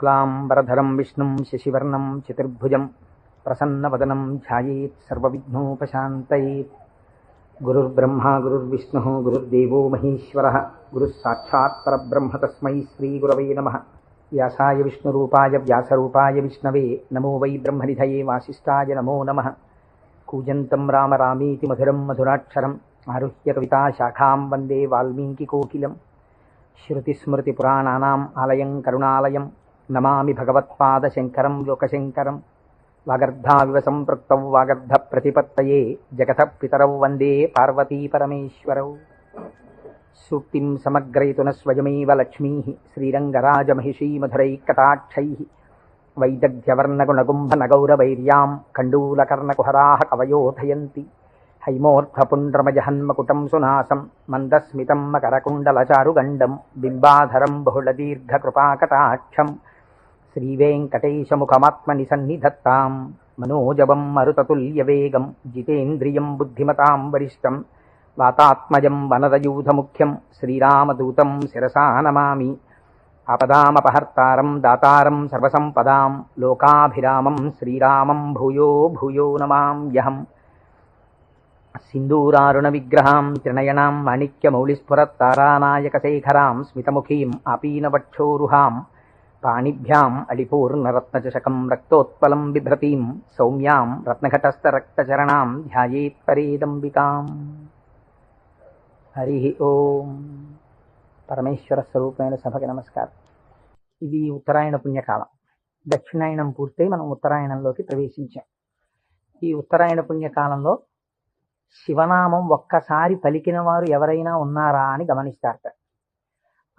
शुक्लांबरधरं विष्णुं शशिवर्णं चतुर्भुजं प्रसन्नवदनं ध्यायेत् सर्वविघ्नोपशान्तये। गुरुर्ब्रह्मा गुरुर्विष्णुः गुरुर्देवो महेश्वरः गुरुः साक्षात् परब्रह्म तस्मै श्रीगुरवे नमः। व्यासाय विष्णुरूपाय व्यासरूपाय विष्णवे नमो वै ब्रह्मनिधये वासिष्ठाय नमो नमः। कूजन्तं राम रामीति मधुरं मधुराक्षरम् आरुह्य कविताशाखां वन्दे वाल्मीकिकोकिलम्। श्रुतिस्मृतिपुराणानाम् आलयं करुणालयं नमामि भगवत्पादशङ्करं लोकशङ्करं। वागर्धाविव सम्पृक्तौ वागर्धप्रतिपत्तये जगतः पितरौ वन्दे पार्वतीपरमेश्वरौ। सूक्तिं समग्रयितुः स्वयमेव लक्ष्मीः श्रीरङ्गराजमहिषीमधुरैकटाक्षैः वैदग्ध्यवर्णगुणगुम्भनगौरवैर्यां कण्डूलकर्णकुहराः कवयोधयन्ति। हैमोर्ध्वपुण्ड्रमजहन्मकुटं सुनासं मन्दस्मितं मकरकुण्डलचारुगण्डं बिम्बाधरं बहुलदीर्घकृपाकटाक्षं श्रीवेङ्कटेशमुखमात्मनिसन्निधत्तां मनोजवं मरुततुल्यवेगं जितेन्द्रियं बुद्धिमतां वरिष्ठं वातात्मजं वनरयूथमुख्यं श्रीरामदूतं शिरसा नमामि। आपदामपहर्तारं दातारं सर्वसम्पदां लोकाभिरामं श्रीरामं भूयो भूयो नमाम्यहम्। सिन्दूरारुणविग्रहां त्रिनयनां माणिक्यमौलिस्फुरत्तारानायकशेखरां स्मितमुखीम् आपीनवक्षोरुहां पाणिभ्याम् अलिपूर्णरत्नचषकं रक्तोत्पलं बिभ्रतीं सौम्यां रत्नघटस्थरक्तचरणां ध्यायेत्परेदम्बिकाम्। हरि ओम। పరమేశ్వర స్వరూపమైన సభకి నమస్కారం. ఇది ఉత్తరాయణ పుణ్యకాలం. దక్షిణాయనం పూర్తయి మనం ఉత్తరాయణంలోకి ప్రవేశించాం. ఈ ఉత్తరాయణ పుణ్యకాలంలో శివనామం ఒక్కసారి పలికిన వారు ఎవరైనా ఉన్నారా అని గమనిస్తారట.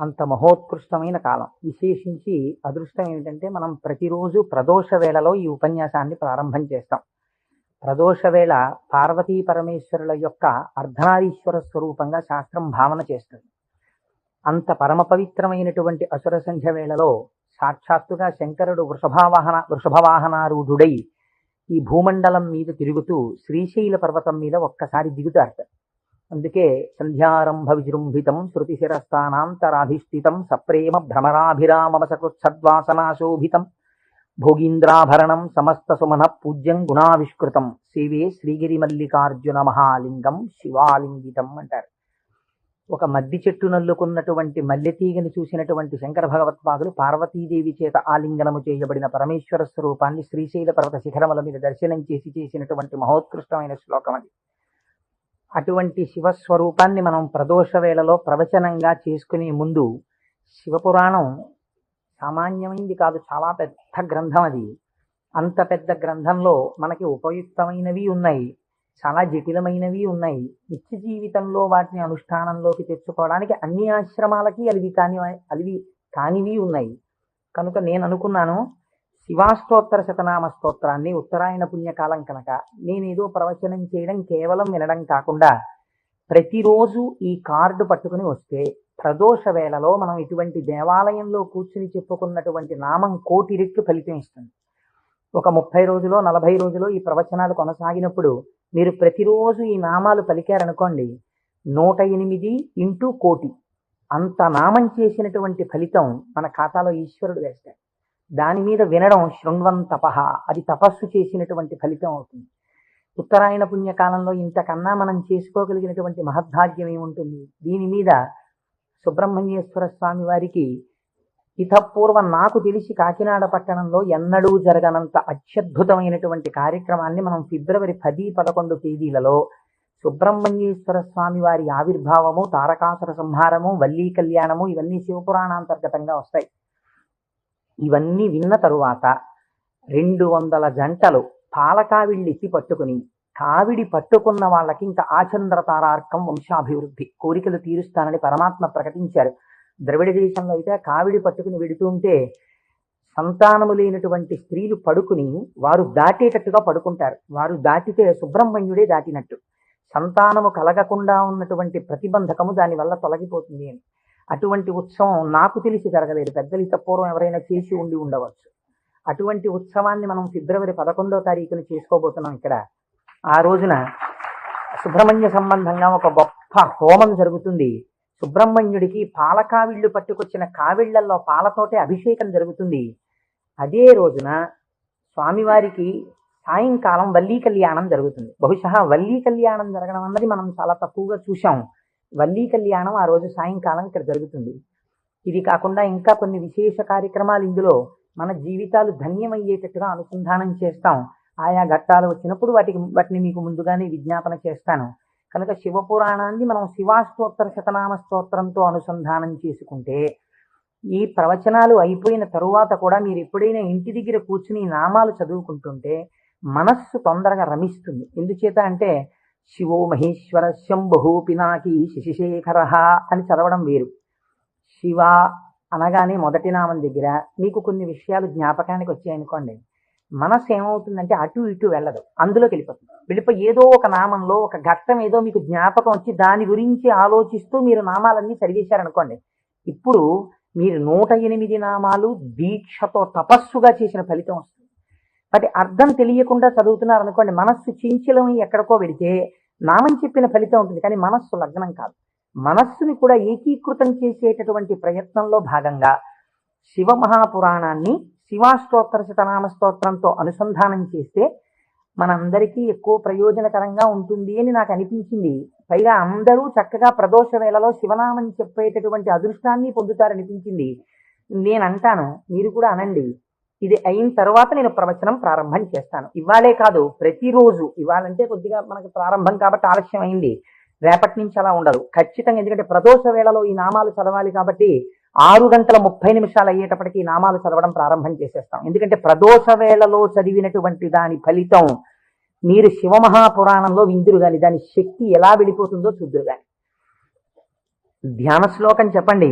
అంత మహోత్కృష్టమైన కాలం. విశేషించి అదృష్టం ఏమిటంటే మనం ప్రతిరోజు ప్రదోష వేళలో ఈ ఉపన్యాసాన్ని ప్రారంభం చేస్తాం. ప్రదోష వేళ పార్వతీ పరమేశ్వరుల యొక్క అర్ధనారీశ్వర స్వరూపంగా శాస్త్రం భావన చేస్తుంది. అంత పరమ పవిత్రమైనటువంటి అసుర సంధ్య వేళలో సాక్షాత్తుగా శంకరుడు వృషభవాహనారూఢుడై ఈ భూమండలం మీద తిరుగుతూ శ్రీశైల పర్వతం మీద ఒక్కసారి దిగుతారట. అందుకే సంధ్యారంభ విజృంభితం శృతిశిరస్థానాంతరాధిష్ఠితం సప్రేమ భ్రమరాభిరామవసకృత్సద్వాసనాశోభితం భోగీంద్రాభరణం సమస్త సుమన పూజ్యం గుణావిష్కృతం సేవే శ్రీగిరి మల్లికార్జున మహాలింగం శివాలింగితం అంటారు. ఒక మద్ది చెట్టు నల్లుకున్నటువంటి మల్లెతీగని చూసినటువంటి శంకర భగవత్పాదులు పార్వతీదేవి చేత ఆలింగనము చేయబడిన పరమేశ్వర స్వరూపాన్ని శ్రీశైల పర్వత శిఖరముల మీద దర్శనం చేసినటువంటి మహోత్కృష్టమైన శ్లోకం అది. అటువంటి శివస్వరూపాన్ని మనం ప్రదోష వేళలో ప్రవచనంగా చేసుకునే ముందు శివపురాణం సామాన్యమైంది కాదు, చాలా పెద్ద గ్రంథం అది. అంత పెద్ద గ్రంథంలో మనకి ఉపయుక్తమైనవి ఉన్నాయి, చాలా జటిలమైనవి ఉన్నాయి. నిత్య జీవితంలో వాటిని అనుష్ఠానంలోకి తెచ్చుకోవడానికి అన్ని ఆశ్రమాలకి అలివి కానివి ఉన్నాయి. కనుక నేను అనుకున్నాను, శివాష్టోత్తర శతనామ స్తోత్రాన్ని ఉత్తరాయణ పుణ్యకాలం కనుక నేనేదో ప్రవచనం చేయడం కేవలం వినడం కాకుండా ప్రతిరోజు ఈ కార్డు పట్టుకుని వస్తే ప్రదోష వేళలో మనం ఇటువంటి దేవాలయంలో కూర్చుని చెప్పుకున్నటువంటి నామం 1,000,000 రెట్లు ఫలితం ఇస్తుంది. ఒక 30 రోజులో 40 రోజులో ఈ ప్రవచనాలు కొనసాగినప్పుడు మీరు ప్రతిరోజు ఈ నామాలు పలికారనుకోండి, 108 ఇంటూ 1,000,000 అంత నామం చేసినటువంటి ఫలితం మన ఖాతాలో ఈశ్వరుడు వేస్తాడు. దాని మీద వినడం శృణ్వం తపః, అది తపస్సు చేసినటువంటి ఫలితం అవుతుంది. ఉత్తరాయణ పుణ్యకాలంలో ఇంతకన్నా మనం చేసుకోగలిగినటువంటి మహద్భాగ్యం ఏముంటుంది? దీని మీద సుబ్రహ్మణ్యేశ్వర స్వామి వారికి ఇతపూర్వం నాకు తెలిసి కాకినాడ పట్టణంలో ఎన్నడూ జరగనంత అత్యద్భుతమైనటువంటి కార్యక్రమాన్ని మనం ఫిబ్రవరి 10, 11 తేదీలలో సుబ్రహ్మణ్యేశ్వర స్వామి వారి ఆవిర్భావము, తారకాసుర సంహారము, వల్లీ కళ్యాణము ఇవన్నీ శివపురాణాంతర్గతంగా వస్తాయి. ఇవన్నీ విన్న తరువాత 200 జంటలు పాలకావిళ్ళు ఎత్తి పట్టుకుని, కావిడి పట్టుకున్న వాళ్ళకి ఇంకా ఆచంద్రతారార్కం వంశాభివృద్ధి కోరికలు తీరుస్తానని పరమాత్మ ప్రకటించారు. ద్రవిడ దేశంలో అయితే కావిడి పట్టుకుని వెడుతుంటే సంతానము లేనటువంటి స్త్రీలు పడుకుని వారు దాటేటట్టుగా పడుకుంటారు. వారు దాటితే సుబ్రహ్మణ్యుడే దాటినట్టు. సంతానము కలగకుండా ఉన్నటువంటి ప్రతిబంధకము దానివల్ల తొలగిపోతుంది అని. అటువంటి ఉత్సవం నాకు తెలిసి జరగలేదు. పెద్దలు ఇతపూర్వం ఎవరైనా చేసి ఉండి ఉండవచ్చు. అటువంటి ఉత్సవాన్ని మనం ఫిబ్రవరి 11వ తారీఖున చేసుకోబోతున్నాం ఇక్కడ. ఆ రోజున సుబ్రహ్మణ్య సంబంధంగా ఒక గొప్ప హోమం జరుగుతుంది. సుబ్రహ్మణ్యుడికి పాలకావిళ్ళు పట్టుకొచ్చిన కావిళ్లలో పాలతోటే అభిషేకం జరుగుతుంది. అదే రోజున స్వామివారికి సాయంకాలం వల్లీ కళ్యాణం జరుగుతుంది. బహుశా వల్లీ కళ్యాణం జరగడం అన్నది మనం చాలా తక్కువగా చూసాం. వల్లీ కళ్యాణం ఆ రోజు సాయంకాలం ఇక్కడ జరుగుతుంది. ఇది కాకుండా ఇంకా కొన్ని విశేష కార్యక్రమాలు ఇందులో మన జీవితాలు ధన్యమయ్యేటట్టుగా అనుసంధానం చేస్తాం. ఆయా ఘట్టాలు వచ్చినప్పుడు వాటిని మీకు ముందుగానే విజ్ఞాపన చేస్తాను. కనుక శివపురాణాన్ని మనం శివాష్టోత్తర శతనామ స్తోత్రంతో అనుసంధానం చేసుకుంటే ఈ ప్రవచనాలు అయిపోయిన తరువాత కూడా మీరు ఎప్పుడైనా ఇంటి దగ్గర కూర్చుని నామాలు చదువుకుంటుంటే మనస్సు తొందరగా రమిస్తుంది. ఎందుచేత అంటే శివో మహేశ్వర శంభు పినాకి శశిశేఖర అని చదవడం వేరు. శివ అనగానే మొదటి నామం దగ్గర మీకు కొన్ని విషయాలు జ్ఞాపకానికి వచ్చాయనుకోండి, మనస్సు ఏమవుతుందంటే అటు ఇటు వెళ్ళదు, అందులోకి వెళ్ళిపోయి ఏదో ఒక నామంలో ఒక ఘట్టం ఏదో మీకు జ్ఞాపకం వచ్చి దాని గురించి ఆలోచిస్తూ మీరు నామాలన్నీ చదివేశారనుకోండి, ఇప్పుడు మీరు 108 నామాలు దీక్షతో తపస్సుగా చేసిన ఫలితం వస్తుంది. వాటి అర్థం తెలియకుండా చదువుతున్నారు అనుకోండి, మనస్సు చించలమై ఎక్కడికో వెడితే నామం చెప్పిన ఫలితం ఉంటుంది, కానీ మనస్సు లగ్నం కాదు. మనస్సుని కూడా ఏకీకృతం చేసేటటువంటి ప్రయత్నంలో భాగంగా శివ మహాపురాణాన్ని శివాష్టోత్తర శతనామ స్తోత్రంతో అనుసంధానం చేస్తే మనందరికీ ఎక్కువ ప్రయోజనకరంగా ఉంటుంది అని నాకు అనిపించింది. పైగా అందరూ చక్కగా ప్రదోష వేళలో శివనామం చెప్పేటటువంటి అదృష్టాన్ని పొందుతారనిపించింది. నేను అంటాను, మీరు కూడా అనండి. ఇది అయిన తర్వాత నేను ప్రవచనం ప్రారంభం చేస్తాను. ఇవాళే కాదు, ప్రతిరోజు. ఇవాళంటే కొద్దిగా మనకు ప్రారంభం కాబట్టి ఆలస్యం అయింది, రేపటి నుంచి అలా ఉండదు ఖచ్చితంగా. ఎందుకంటే ప్రదోష వేళలో ఈ నామాలు చదవాలి కాబట్టి 6:30 అయ్యేటప్పటికి ఈ నామాలు చదవడం ప్రారంభం చేసేస్తాం. ఎందుకంటే ప్రదోష వేళలో చదివినటువంటి దాని ఫలితం మీరు శివమహాపురాణంలో విందురు గాని దాని శక్తి ఎలా వెళ్ళిపోతుందో చూద్దురు గాని. ధ్యాన శ్లోకం చెప్పండి.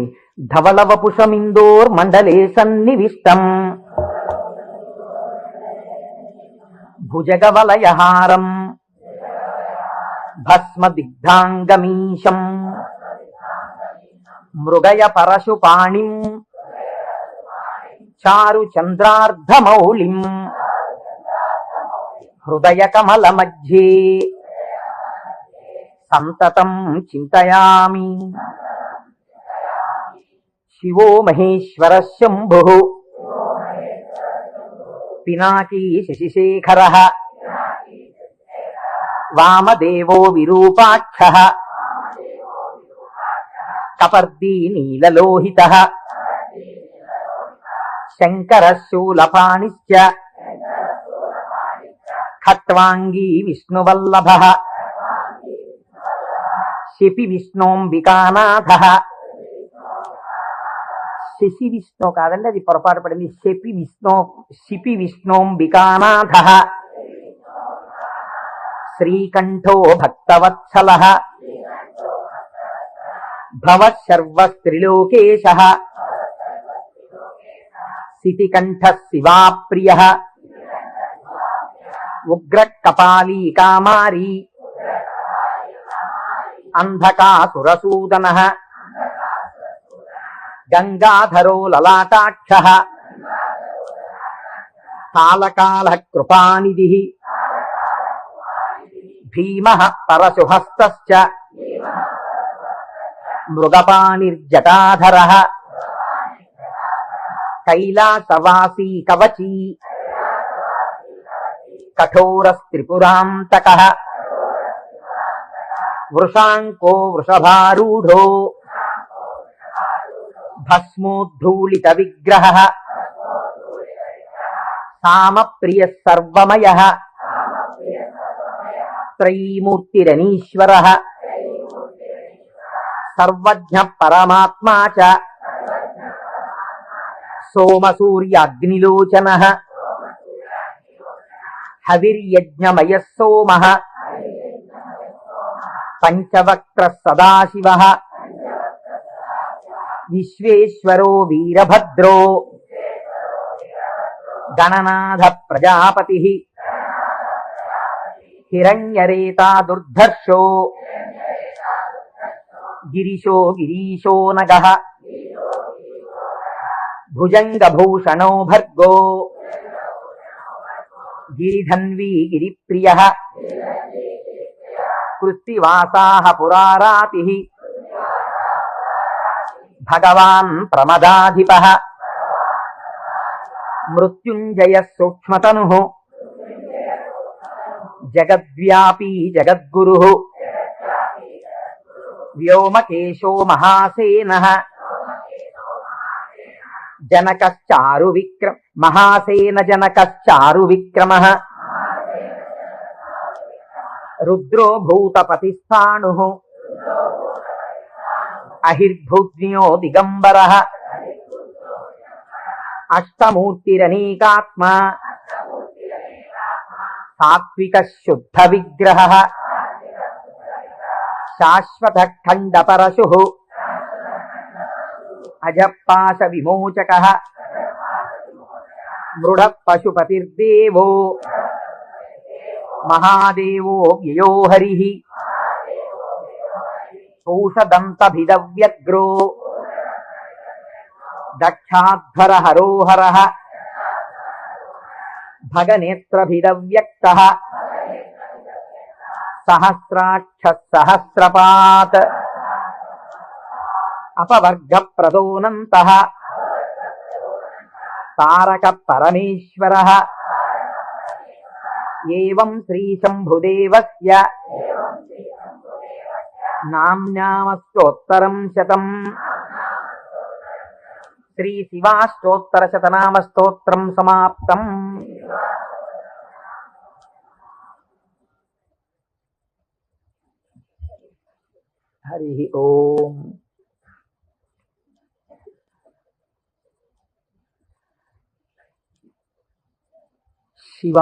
ధవళవపుషమిందోర్ మండలే సన్నివిష్టం భుజగవలయహారం భస్మదిగ్ధాంగమీశం మృగయ పరశుపాణిం చారు చంద్రార్ధమౌళిం హృదయ కమల మధ్యే సంతతం చింతయామి. శివో మహేశ్వర శంభు పినాకీ శశిశేఖర వామదేవో విరూపాక్షః కపర్దీ నీలలోహితః శంకరః శూలపాణిశ్చ ఖట్వాంగీ విష్ణువల్లభః శిపి విష్ణోంబికానాథః. శశి విష్ణు కాదండి, అది పొరపాటు పడింది. శిపి విష్ణోంబికానాథః శ్రీకంఠో భక్తవత్సలః భవః సర్వస్త్రిలోకేశః సితికంఠః శివాప్రియః ఉగ్రకపాలీ కామారీ అంధకాసురసూదనః గంగాధరో లలాటాక్షః కాలకాలః కృపానిధిః భీమః పరశుహస్తశ్చ మృగపాణిర్జటాధరః కైలాసవాసీ కవచీ కఠోరస్త్రిపురాంతకః వృషాంకో వృషభారూఢో భస్మోద్ధూళిత విగ్రహః సామప్రియః సర్వమయః త్రైమూర్తిరనీశ్వరః సర్వజ్ఞ పరమాత్మా చ సోమసూర్యాగ్నిలోచనః హవిర్యజ్ఞమయః సోమః పంచవక్త్రః సదాశివః విశ్వేశ్వరో వీరభద్రో గణనాథ ప్రజాపతిః హిరణ్యరేతా దుర్ధర్షో గిరిశో గిరీశో నగః భుజంగభూషణో భర్గో గిరిధన్వీ గిరిప్రియః కృత్తివాసాః పురారాతిః భగవాన్ ప్రమదాధిపః మృత్యుంజయ సూక్ష్మతను జగద్వ్యాపీ జగద్గురు వ్యోమకేశో మహాసేన జనకశ్చారు విక్రమ మహాసేన జనకశ్చారు విక్రమ రుద్రో భూతపతిస్థాణు అహిర్భూజ్ఞో దిగంబర అష్టమూర్తిరనేకాత్మ సాత్విక శుద్ధ విగ్రహ శాశ్వత ఖండ పరశు అజపాశ విమోచక మృఢ పశుపతిర్దేవో మహాదేవో వ్యయో హరి పూషదంతభిదవ్యగ్రో దక్షాధ్వర హరోహర భగనేత్రభిదవ్యక్త సహస్రాక్ష సహస్రపాత్ అపవర్గ ప్రదోనంత తారక పరమేశ్వర ఏవం శ్రీ శంభుదేవస్య నామ్నామస్తోత్తరం శతం శ్రీ శివాష్టోత్తర శతనామ స్తోత్రం సమాప్తం. హరి ఓం. శివ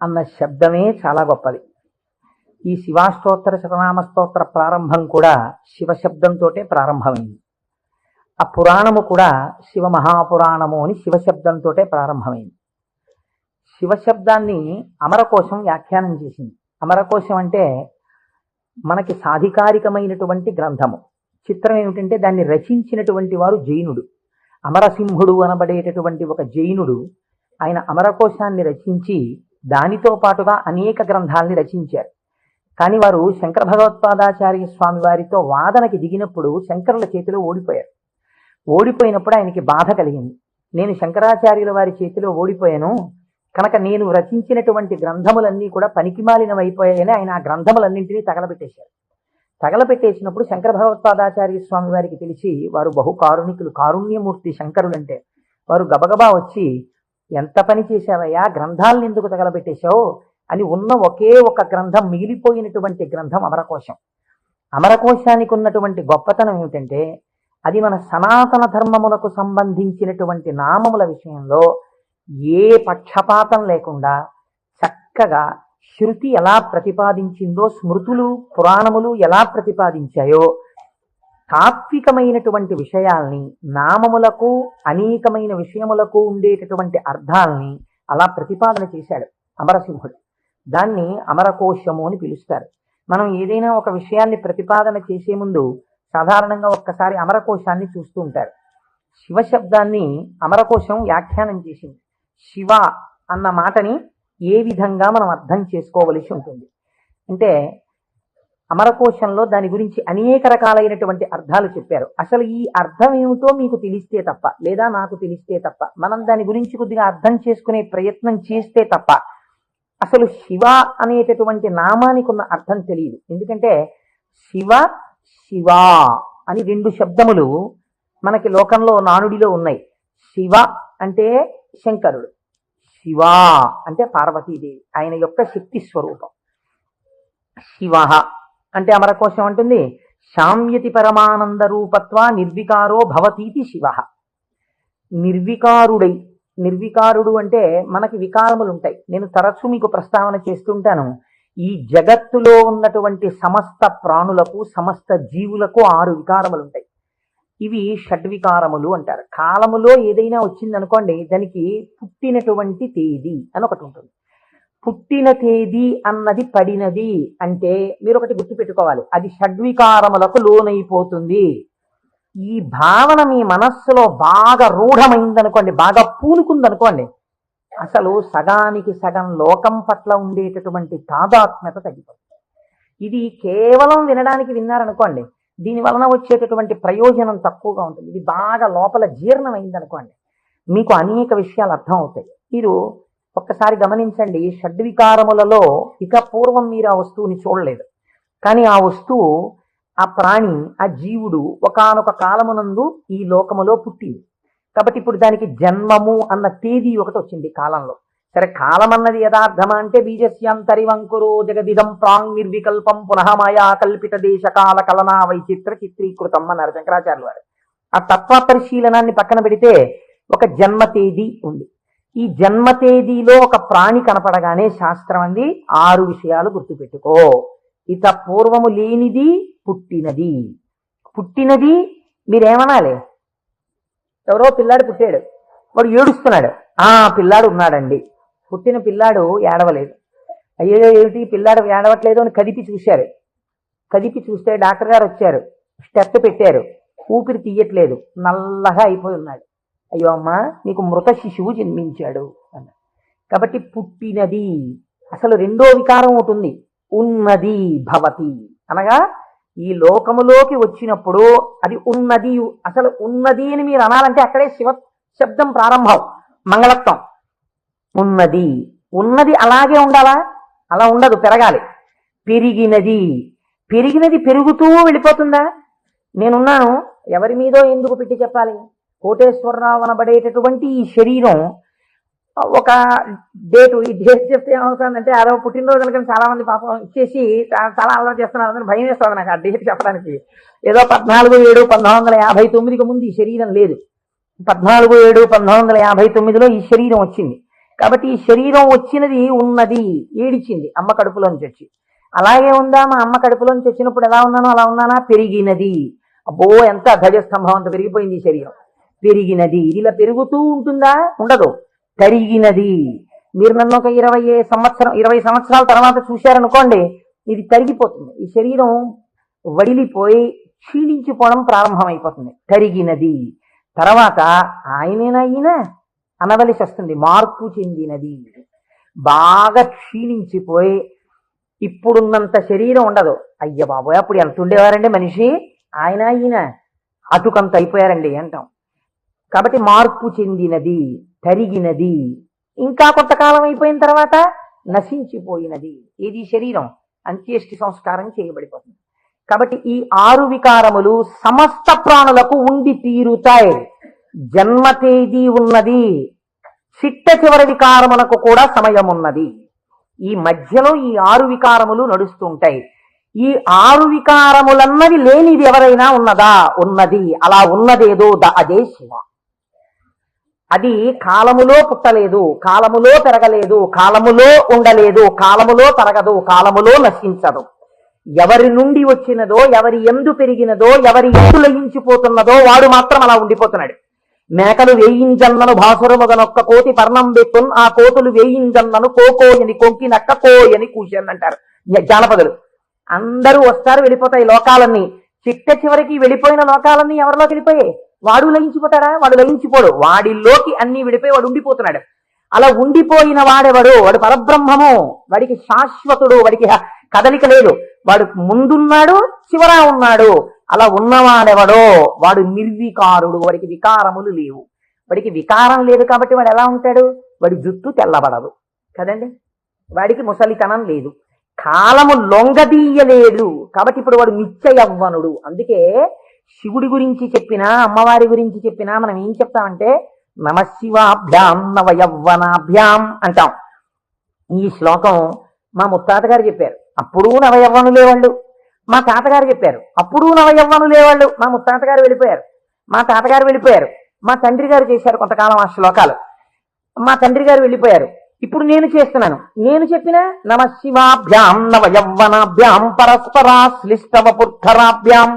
అన్న శబ్దమే చాలా గొప్పది. ఈ శివాష్టోత్తర శతనామ స్తోత్ర ప్రారంభం కూడా శివశబ్దంతో ప్రారంభమైంది. ఆ పురాణము కూడా శివ మహాపురాణము అని శివశబ్దంతో ప్రారంభమైంది. శివశబ్దాన్ని అమరకోశం వ్యాఖ్యానం చేసింది. అమరకోశం అంటే మనకి సాధికారికమైనటువంటి గ్రంథము. చిత్రం ఏమిటంటే దాన్ని రచించినటువంటి వారు జైనుడు. అమరసింహుడు అనబడేటటువంటి ఒక జైనుడు ఆయన అమరకోశాన్ని రచించి దానితో పాటుగా అనేక గ్రంథాలని రచించారు. కానీ వారు శంకర భగవత్పాదాచార్య స్వామి వారితో వాదనకి దిగినప్పుడు శంకరుల చేతిలో ఓడిపోయారు. ఓడిపోయినప్పుడు ఆయనకి బాధ కలిగింది. నేను శంకరాచార్యుల వారి చేతిలో ఓడిపోయాను కనుక నేను రచించినటువంటి గ్రంథములన్నీ కూడా పనికిమాలినవైపోయాయని ఆయన ఆ గ్రంథములన్నింటినీ తగలబెట్టేశారు. తగలబెట్టేసినప్పుడు శంకర భగవత్పాదాచార్య స్వామి వారికి తెలిసి, వారు బహు కారుణికులు, కారుణ్యమూర్తి శంకరులంటే, వారు గబగబా వచ్చి, ఎంత పని చేశావయ్యా, గ్రంథాలను ఎందుకు తగలబెట్టేశావు అని ఉన్న ఒకే ఒక గ్రంథం, మిగిలిపోయినటువంటి గ్రంథం అమరకోశం. అమరకోశానికి ఉన్నటువంటి గొప్పతనం ఏమిటంటే అది మన సనాతన ధర్మములకు సంబంధించినటువంటి నామముల విషయంలో ఏ పక్షపాతం లేకుండా చక్కగా శృతి ఎలా ప్రతిపాదించిందో, స్మృతులు పురాణములు ఎలా ప్రతిపాదించాయో, తాత్వికమైనటువంటి విషయాల్ని, నామములకు అనేకమైన విషయములకు ఉండేటటువంటి అర్థాలని అలా ప్రతిపాదన చేశాడు అమరసింహుడు. దాన్ని అమరకోశము అని పిలుస్తారు. మనం ఏదైనా ఒక విషయాన్ని ప్రతిపాదన చేసే ముందు సాధారణంగా ఒక్కసారి అమరకోశాన్ని చూస్తూ ఉంటారు. శివశబ్దాన్ని అమరకోశం వ్యాఖ్యానం చేసింది. శివ అన్న మాటని ఏ విధంగా మనం అర్థం చేసుకోవలసి ఉంటుంది అంటే, అమరకోశంలో దాని గురించి అనేక రకాలైనటువంటి అర్థాలు చెప్పారు. అసలు ఈ అర్థం ఏమిటో మీకు తెలిస్తే తప్ప, లేదా నాకు తెలిస్తే తప్ప, మనం దాని గురించి కొద్దిగా అర్థం చేసుకునే ప్రయత్నం చేస్తే తప్ప అసలు శివ అనేటటువంటి నామానికి ఉన్న అర్థం తెలియదు. ఎందుకంటే శివ శివ అని రెండు శబ్దములు మనకి లోకంలో నానుడిలో ఉన్నాయి. శివ అంటే శంకరుడు, శివ అంటే పార్వతీదేవి, ఆయన యొక్క శక్తి స్వరూపం. శివ అంటే అమరకోశం అంటుంది, శామ్యతి పరమానంద రూపత్వ నిర్వికారో భవతీతి శివ. నిర్వికారుడై, నిర్వికారుడు అంటే మనకి వికారములు ఉంటాయి. నేను తరచూ మీకు ప్రస్తావన చేస్తుంటాను. ఈ జగత్తులో ఉన్నటువంటి సమస్త ప్రాణులకు, సమస్త జీవులకు 6 వికారములు ఉంటాయి. ఇవి షడ్వికారములు అంటారు. కాలములో ఏదైనా వచ్చిందనుకోండి, దానికి పుట్టినటువంటి తేదీ అని ఒకటి ఉంటుంది. పుట్టిన తేదీ అన్నది పడినది అంటే మీరు ఒకటి గుర్తుపెట్టుకోవాలి, అది షడ్వికారములకు లోనైపోతుంది. ఈ భావన మీ మనస్సులో బాగా రూఢమైందనుకోండి, బాగా పూనుకుందనుకోండి, అసలు సగానికి సగం లోకం పట్ల ఉండేటటువంటి తాదాత్మ్యత తగ్గిపోతుంది. ఇది కేవలం వినడానికి విన్నారనుకోండి, దీని వలన వచ్చేటటువంటి ప్రయోజనం తక్కువగా ఉంటుంది. ఇది బాగా లోపల జీర్ణమైందనుకోండి, మీకు అనేక విషయాలు అర్థం అవుతాయి. మీరు ఒక్కసారి గమనించండి, షడ్వికారములలో ఇక పూర్వం మీరు ఆ వస్తువుని చూడలేదు, కానీ ఆ వస్తువు, ఆ ప్రాణి, ఆ జీవుడు ఒకానొక కాలమునందు ఈ లోకములో పుట్టింది. కాబట్టి ఇప్పుడు దానికి జన్మము అన్న తేదీ ఒకటి వచ్చింది కాలంలో. సరే, కాలం అన్నది యథార్థమా అంటే బీజస్యాంతరివంకురో జగదిదం ప్రాంగ్ నిర్వికల్పం పునః మాయా కల్పిత దేశకాల కలనా వైచిత్ర చిత్రీకృతం అన్నారు శంకరాచార్యులు వారు. ఆ తత్వ పరిశీలనాన్ని పక్కన పెడితే ఒక జన్మ తేదీ ఉంది. ఈ జన్మ తేదీలో ఒక ప్రాణి కనపడగానే శాస్త్రం అంది 6 విషయాలు గుర్తుపెట్టుకో. ఇత పూర్వము లేనిది పుట్టినది. పుట్టినది మీరేమనాలి? ఎవరో పిల్లాడు పుట్టాడు, వాడు ఏడుస్తున్నాడు, పిల్లాడు ఉన్నాడండి. పుట్టిన పిల్లాడు ఏడవలేదు. అయ్యో ఏమిటి పిల్లాడు ఏడవట్లేదు అని కదిపి చూశారు. కదిపి చూస్తే డాక్టర్ గారు వచ్చారు, స్టెప్ పెట్టారు, ఊపిరి తీయట్లేదు, నల్లగా అయిపోయి ఉన్నాడు. అయ్యో అమ్మా, నీకు మృత శిశువు జన్మించాడు అన్న. కాబట్టి పుట్టినది. అసలు రెండో వికారం ఒకటి ఉంది, ఉన్నది భవతి అనగా ఈ లోకములోకి వచ్చినప్పుడు అది ఉన్నది. అసలు ఉన్నది అని మీరు అనాలంటే అక్కడే శివ శబ్దం ప్రారంభం, మంగళత్వం. ఉన్నది, ఉన్నది అలాగే ఉండాలా? అలా ఉండదు, పెరగాలి. పెరిగినది, పెరిగినది పెరుగుతూ వెళ్ళిపోతుందా? నేనున్నాను, ఎవరి మీదో ఎందుకు పెట్టి చెప్పాలి? కోటేశ్వరరావు అనబడేటటువంటి ఈ శరీరం ఒక డేటు, ఈ డేట్ చెప్తే ఏమవుతుందంటే అదో పుట్టినరోజు కనుక చాలా మంది పాపం ఇచ్చేసి చాలా అలవాటు చేస్తున్నారు, భయం వేస్తుంది నాకు ఆ డేట్ చెప్పడానికి. ఏదో 14/7/1959కి ముందు ఈ శరీరం లేదు, 14/7/1959లో ఈ శరీరం వచ్చింది. కాబట్టి ఈ శరీరం వచ్చినది ఉన్నది, ఏడిచింది అమ్మ కడుపులోంచి వచ్చి. అలాగే ఉందా? మా అమ్మ కడుపులోంచి వచ్చినప్పుడు ఎలా ఉన్నానో అలా ఉన్నానా? పెరిగినది. అబ్బో, ఎంత ధ్వజస్తంభం అంత పెరిగిపోయింది ఈ శరీరం. పెరిగినది. ఇది ఇలా పెరుగుతూ ఉంటుందా? ఉండదు, తరిగినది. మీరు నన్ను ఒక 20 సంవత్సరాల తర్వాత చూశారనుకోండి, ఇది తరిగిపోతుంది. ఈ శరీరం వడిలిపోయి క్షీణించిపోవడం ప్రారంభమైపోతుంది. తరిగినది. తర్వాత ఆయనేనా ఈయన అనవలసి వస్తుంది, మార్పు చెందినది. బాగా క్షీణించిపోయి ఇప్పుడున్నంత శరీరం ఉండదు. అయ్య బాబోయ్, అప్పుడు ఎంత ఉండేవారండి మనిషి, ఆయన ఈయన అటుకంత అయిపోయారండి అంటాం. కాబట్టి మార్పు చెందినది, తరిగినది. ఇంకా కొంతకాలం అయిపోయిన తర్వాత నశించిపోయినది. ఏది? శరీరం. అంత్యేష్టి సంస్కారం చేయబడిపోతుంది. కాబట్టి ఈ 6 వికారములు సమస్త ప్రాణులకు ఉండి తీరుతాయి. జన్మ తేదీ ఉన్నది, చిట్ట చివరి వికారములకు కూడా సమయం ఉన్నది. ఈ మధ్యలో ఈ 6 వికారములు నడుస్తుంటాయి. ఈ 6 వికారములన్నది లేనిది ఎవరైనా ఉన్నదా? ఉన్నది. అలా ఉన్నదేదో అదే శివ. అది కాలములో పుట్టలేదు, కాలములో పెరగలేదు, కాలములో ఉండలేదు, కాలములో తరగదు, కాలములో నశించదు. ఎవరి నుండి వచ్చినదో, ఎవరి ఎందు పెరిగినదో, ఎవరి ఎందు లయించిపోతున్నదో వాడు మాత్రం అలా ఉండిపోతున్నాడు. మేకలు వేయింజన్నను భాసురముగనొక్క కోతి పర్ణం పెట్టున్, ఆ కోతులు వేయింజన్నను కోకోయని కొంకి నక్క కోయని కూర్చొని అంటారు జానపదులు. అందరూ వస్తారు, వెళ్ళిపోతాయి లోకాలన్నీ. చిట్ట చివరికి వెళ్ళిపోయిన లోకాలన్నీ ఎవరిలోకి వెళ్ళిపోయాయి? వాడు లయించిపోతాడా? వాడు లయించిపోడు. వాడిలోకి అన్ని విడిపోయి వాడు ఉండిపోతున్నాడు. అలా ఉండిపోయిన వాడెవడు? వాడు పరబ్రహ్మము. వాడికి శాశ్వతుడు, వాడికి కదలిక లేదు. వాడు ముందున్నాడు, చివరా ఉన్నాడు. అలా ఉన్నవాడెవడో వాడు నిర్వికారుడు. వాడికి వికారములు లేవు. వాడికి వికారం లేదు కాబట్టి వాడు ఎలా ఉంటాడు? వాడి జుట్టు తెల్లబడదు కదండి, వాడికి ముసలితనం లేదు, కాలము లొంగదీయలేదు. కాబట్టి ఇప్పుడు వాడు నిత్య యవ్వనుడు. అందుకే శివుడి గురించి చెప్పినా, అమ్మవారి గురించి చెప్పినా మనం ఏం చెప్తామంటే నమశివాభ్యాం నవయవ్వనాభ్యాం అంటాం. ఈ శ్లోకం మా ముత్తాత గారు చెప్పారు, అప్పుడు నవయవ్వనులే వాళ్ళు. మా తాతగారు చెప్పారు, అప్పుడు నవయవ్వనులే వాళ్ళు. మా ముత్తాత గారు వెళ్ళిపోయారు, మా తాతగారు వెళ్ళిపోయారు, మా తండ్రి గారు చేశారు కొంతకాలం ఆ శ్లోకాలు, మా తండ్రి గారు వెళ్ళిపోయారు. ఇప్పుడు నేను చేస్తున్నాను. నేను చెప్పిన నమశివాభ్యాం నవయవ్వనాభ్యాం పరస్పరాశ్లిష్టవపుర్ధరాభ్యాం.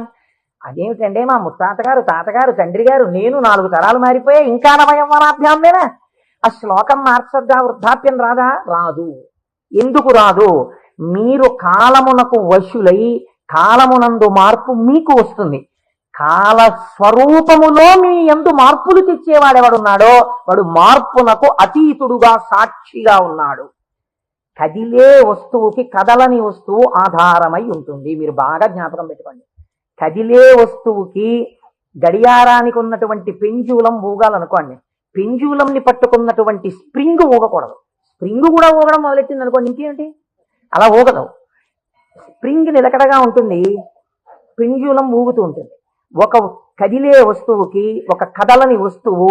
అదేమిటంటే మా ముత్తాతగారు, తాతగారు, తండ్రి గారు, నేను 4 తరాలు మారిపోయా, ఇంకా నవయవ్వనాభ్యామేనా? ఆ శ్లోకం మార్చద్దా? వృద్ధాప్యం రాదా? రాదు. ఎందుకు రాదు? మీరు కాలమునకు వశులై కాలమునందు మార్పు మీకు వస్తుంది. కాల స్వరూపములో మీ యందు మార్పులు తెచ్చేవాడెవడున్నాడో వాడు మార్పునకు అతీతుడుగా సాక్షిగా ఉన్నాడు. కదిలే వస్తువుకి కదలని వస్తువు ఆధారమై ఉంటుంది. మీరు బాగా జ్ఞాపకం పెట్టుకోండి. కదిలే వస్తువుకి గడియారానికి ఉన్నటువంటి పెంజూలం ఊగాలనుకోండి, పెంజులంని పట్టుకున్నటువంటి స్ప్రింగ్ ఊగకూడదు. స్ప్రింగ్ కూడా ఊగడం మొదలెట్టింది అనుకోండి, ఇంకేంటి, అలా ఊగదు. స్ప్రింగ్ నిలకడగా ఉంటుంది, పెంజులం ఊగుతూ ఉంటుంది. ఒక కదిలే వస్తువుకి ఒక కదలని వస్తువు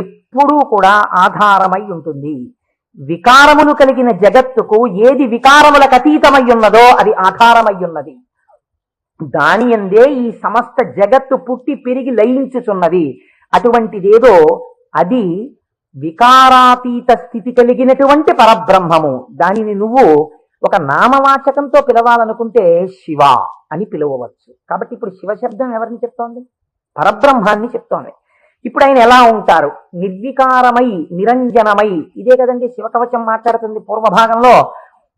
ఎప్పుడూ కూడా ఆధారమై ఉంటుంది. వికారములు కలిగిన జగత్తుకు ఏది వికారములకు అతీతమై ఉన్నదో అది ఆధారమై ఉన్నది. దాని యందే ఈ సమస్త జగత్తు పుట్టి పెరిగి లయించుచున్నది. అటువంటిదేదో అది వికారాతీత స్థితి కలిగినటువంటి పరబ్రహ్మము. దానిని నువ్వు ఒక నామవాచకంతో పిలవాలనుకుంటే శివ అని పిలవవచ్చు. కాబట్టి ఇప్పుడు శివశబ్దం ఎవరిని చెప్తోంది? పరబ్రహ్మాన్ని చెప్తోంది. ఇప్పుడు ఆయన ఎలా ఉంటారు? నిర్వికారమై నిరంజనమై. ఇదే కదండి శివకవచం మాట్లాడుతుంది పూర్వభాగంలో.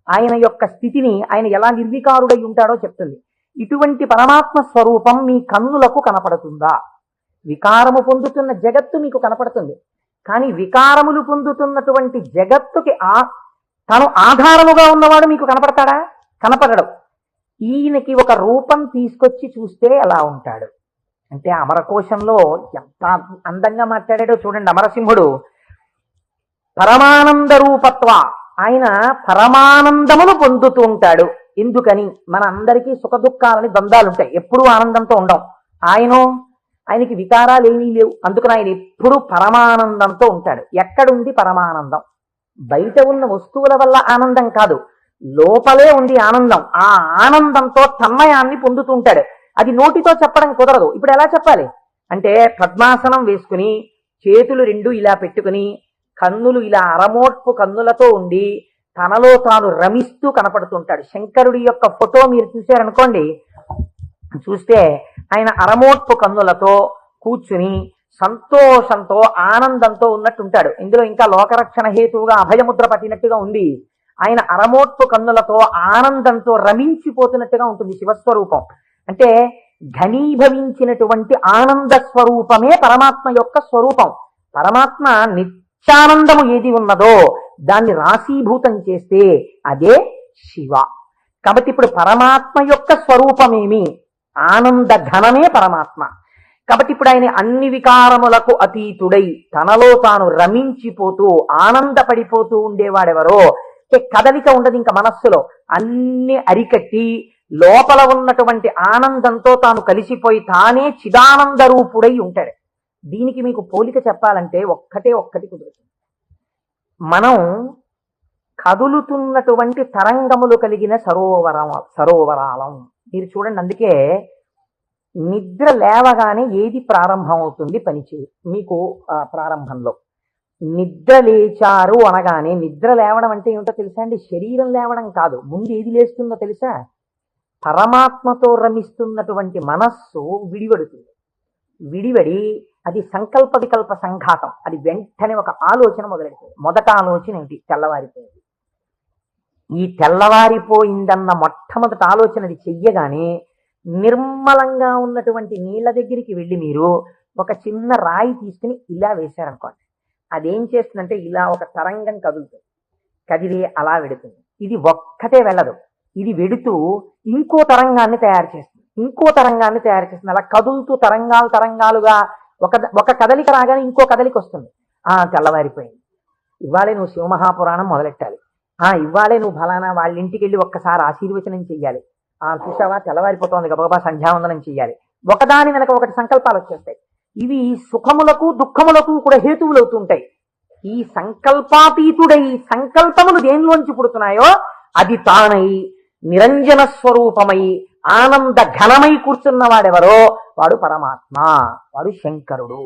ఆయన యొక్క స్థితిని ఆయన ఎలా నిర్వికారుడై ఉంటాడో చెప్తుంది. ఇటువంటి పరమాత్మ స్వరూపం మీ కన్నులకు కనపడుతుందా? వికారము పొందుతున్న జగత్తు మీకు కనపడుతుంది, కానీ వికారములు పొందుతున్నటువంటి జగత్తుకి తను ఆధారముగా ఉన్నవాడు మీకు కనపడతాడా? కనపడడు. ఈయనకి ఒక రూపం తీసుకొచ్చి చూస్తే ఎలా ఉంటాడు అంటే, అమరకోశంలో ఎంత అందంగా మాట్లాడాడో చూడండి. అమరసింహుడు పరమానంద రూపత్వ, ఆయన పరమానందమును పొందుతూ ఉంటాడు. ఎందుకని? మన అందరికీ సుఖ దుఃఖాలని ద్వంద్వాలు ఉంటాయి, ఎప్పుడూ ఆనందంతో ఉండం. ఆయనకి వికారాలు ఏమీ లేవు, అందుకని ఆయన ఎప్పుడూ పరమానందంతో ఉంటాడు. ఎక్కడుంది పరమానందం? బయట ఉన్న వస్తువుల వల్ల ఆనందం కాదు, లోపలే ఉంది ఆనందం. ఆ ఆనందంతో తన్మయాన్ని పొందుతూ ఉంటాడు. అది నోటితో చెప్పడం కుదరదు. ఇప్పుడు ఎలా చెప్పాలి అంటే, పద్మాసనం వేసుకుని చేతులు రెండు ఇలా పెట్టుకుని కన్నులు ఇలా అరమోట్పు కన్నులతో ఉండి తనలో తాను రమిస్తూ కనపడుతుంటాడు. శంకరుడి యొక్క ఫోటో మీరు చూశారనుకోండి, చూస్తే ఆయన అరమోట్పు కన్నులతో కూర్చుని సంతోషంతో ఆనందంతో ఉన్నట్టుంటాడు. ఇందులో ఇంకా లోకరక్షణ హేతువుగా అభయముద్ర పట్టినట్టుగా ఉంది. ఆయన అరమోట్పు కన్నులతో ఆనందంతో రమించిపోతున్నట్టుగా ఉంటుంది శివస్వరూపం. అంటే ఘనీభవించినటువంటి ఆనంద స్వరూపమే పరమాత్మ యొక్క స్వరూపం. పరమాత్మ నిత్యానందము ఏది ఉన్నదో దాన్ని రాశీభూతం చేస్తే అదే శివ. కాబట్టి ఇప్పుడు పరమాత్మ యొక్క స్వరూపమేమి? ఆనంద ఘనమే పరమాత్మ. కాబట్టి ఇప్పుడు ఆయన అన్ని వికారములకు అతీతుడై తనలో తాను రమించిపోతూ ఆనందపడిపోతూ ఉండేవాడెవరో. కదలిక ఉండదు ఇంకా మనస్సులో, అన్ని అరికట్టి లోపల ఉన్నటువంటి ఆనందంతో తాను కలిసిపోయి తానే చిదానంద రూపుడై ఉంటాడు. దీనికి మీకు పోలిక చెప్పాలంటే ఒక్కటి కుదురుతుంది. మనం కదులుతున్నటువంటి తరంగములు కలిగిన సరోవరాలం మీరు చూడండి. అందుకే నిద్ర లేవగానే ఏది ప్రారంభం అవుతుంది పనిచేయి మీకు? ప్రారంభంలో నిద్ర లేచారు అనగానే, నిద్ర లేవడం అంటే ఏమిటో తెలుసా అండి? శరీరం లేవడం కాదు. ముందు ఏది లేస్తుందో తెలుసా? పరమాత్మతో రమిస్తున్నటువంటి మనస్సు విడివడుతుంది. విడివడి అది సంకల్ప వికల్ప సంఘాతం. అది వెంటనే ఒక ఆలోచన మొదలెడుతుంది. మొదట ఆలోచన ఏంటి? తెల్లవారిపోయింది. ఈ తెల్లవారిపోయిందన్న మొట్టమొదటి ఆలోచన అది చెయ్యగానే నిర్మలంగా ఉన్నటువంటి నీళ్ల దగ్గరికి వెళ్ళి మీరు ఒక చిన్న రాయి తీసుకుని ఇలా వేశారనుకోండి, అదేం చేస్తుందంటే ఇలా ఒక తరంగం కదులుతుంది. కదిలి అలా వెడుతుంది. ఇది ఒక్కటే వెళ్ళదు, ఇది వెడుతూ ఇంకో తరంగాన్ని తయారు చేస్తుంది, ఇంకో తరంగాన్ని తయారు చేస్తుంది. అలా కదులుతూ తరంగాలుగా ఒక కదలిక రాగానే ఇంకో కదలిక వస్తుంది. తెల్లవారిపోయింది, ఇవాళే నువ్వు శివమహాపురాణం మొదలెట్టాలి, ఇవాళే నువ్వు ఫలానా వాళ్ళ ఇంటికి వెళ్ళి ఒక్కసారి ఆశీర్వచనం చెయ్యాలి, చూసావా తెల్లవారిపోతుంది గబగబా సంధ్యావందనం చెయ్యాలి. ఒకదాని వెనక ఒకటి సంకల్పాలు వచ్చేస్తాయి. ఇవి సుఖములకు దుఃఖములకు కూడా హేతువులు అవుతుంటాయి. ఈ సంకల్పాతీతుడై సంకల్పములు దేనిలోంచి పుడుతున్నాయో అది తానై నిరంజన స్వరూపమై ఆనంద ఘనమై కూర్చున్న వాడెవరో వాడు పరమాత్మ, వాడు శంకరుడు.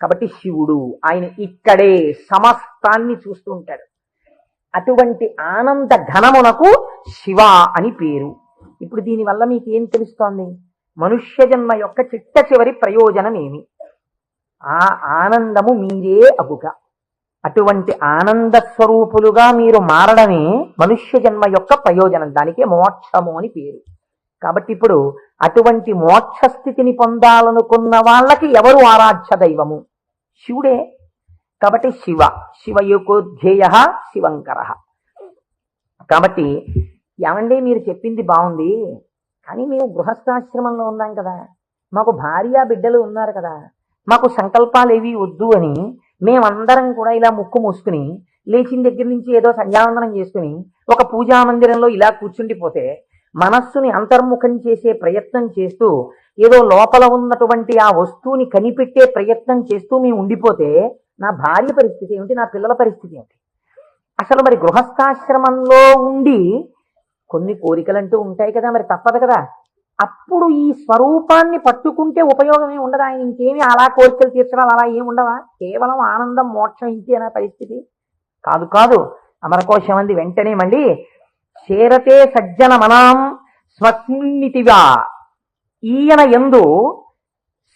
కాబట్టి శివుడు ఆయన ఇక్కడే సమస్తాన్ని చూస్తూ ఉంటాడు. అటువంటి ఆనంద ఘనమునకు శివ అని పేరు. ఇప్పుడు దీనివల్ల మీకు ఏం తెలుస్తోంది? మనుష్య జన్మ యొక్క చిట్ట చివరి ప్రయోజనం ఏమి? ఆ ఆనందము మీరే అగుక. అటువంటి ఆనంద స్వరూపులుగా మీరు మారడమే మనుష్య జన్మ యొక్క ప్రయోజనం. దానికే మోక్షము అని పేరు. కాబట్టి ఇప్పుడు అటువంటి మోక్ష స్థితిని పొందాలనుకున్న వాళ్ళకి ఎవరు ఆరాధ్య దైవము? శివుడే. కాబట్టి శివయోగోధ్యేయ శివంకర. కాబట్టి ఏమండి మీరు చెప్పింది బాగుంది, కానీ మేము గృహస్థాశ్రమంలో ఉన్నాం కదా, మాకు భార్య బిడ్డలు ఉన్నారు కదా, మాకు సంకల్పాలు ఏవి వద్దు అని మేమందరం కూడా ఇలా ముక్కు మూసుకుని లేచిన దగ్గర నుంచి ఏదో సంధ్యావందనం చేసుకుని ఒక పూజా మందిరంలో ఇలా కూర్చుండిపోతే మనస్సుని అంతర్ముఖం చేసే ప్రయత్నం చేస్తూ ఏదో లోపల ఉన్నటువంటి ఆ వస్తువుని కనిపెట్టే ప్రయత్నం చేస్తూ మేము ఉండిపోతే నా భార్య పరిస్థితి ఏమిటి, నా పిల్లల పరిస్థితి ఏమిటి? అసలు మరి గృహస్థాశ్రమంలో ఉండి కొన్ని కోరికలంటూ ఉంటాయి కదా, మరి తప్పదు కదా. అప్పుడు ఈ స్వరూపాన్ని పట్టుకుంటే ఉపయోగమే ఉండదు. ఆయన ఇంకేమి అలా కోరికలు తీర్చడాలు అలా ఏమి ఉండవా? కేవలం ఆనందం మోక్షం ఇంతే అనే పరిస్థితి కాదు. కాదు అమరకోశం అంది వెంటనే మళ్ళీ చేరతే సజ్జన మనాం స్వస్మిన్నితివా. ఈయన యందు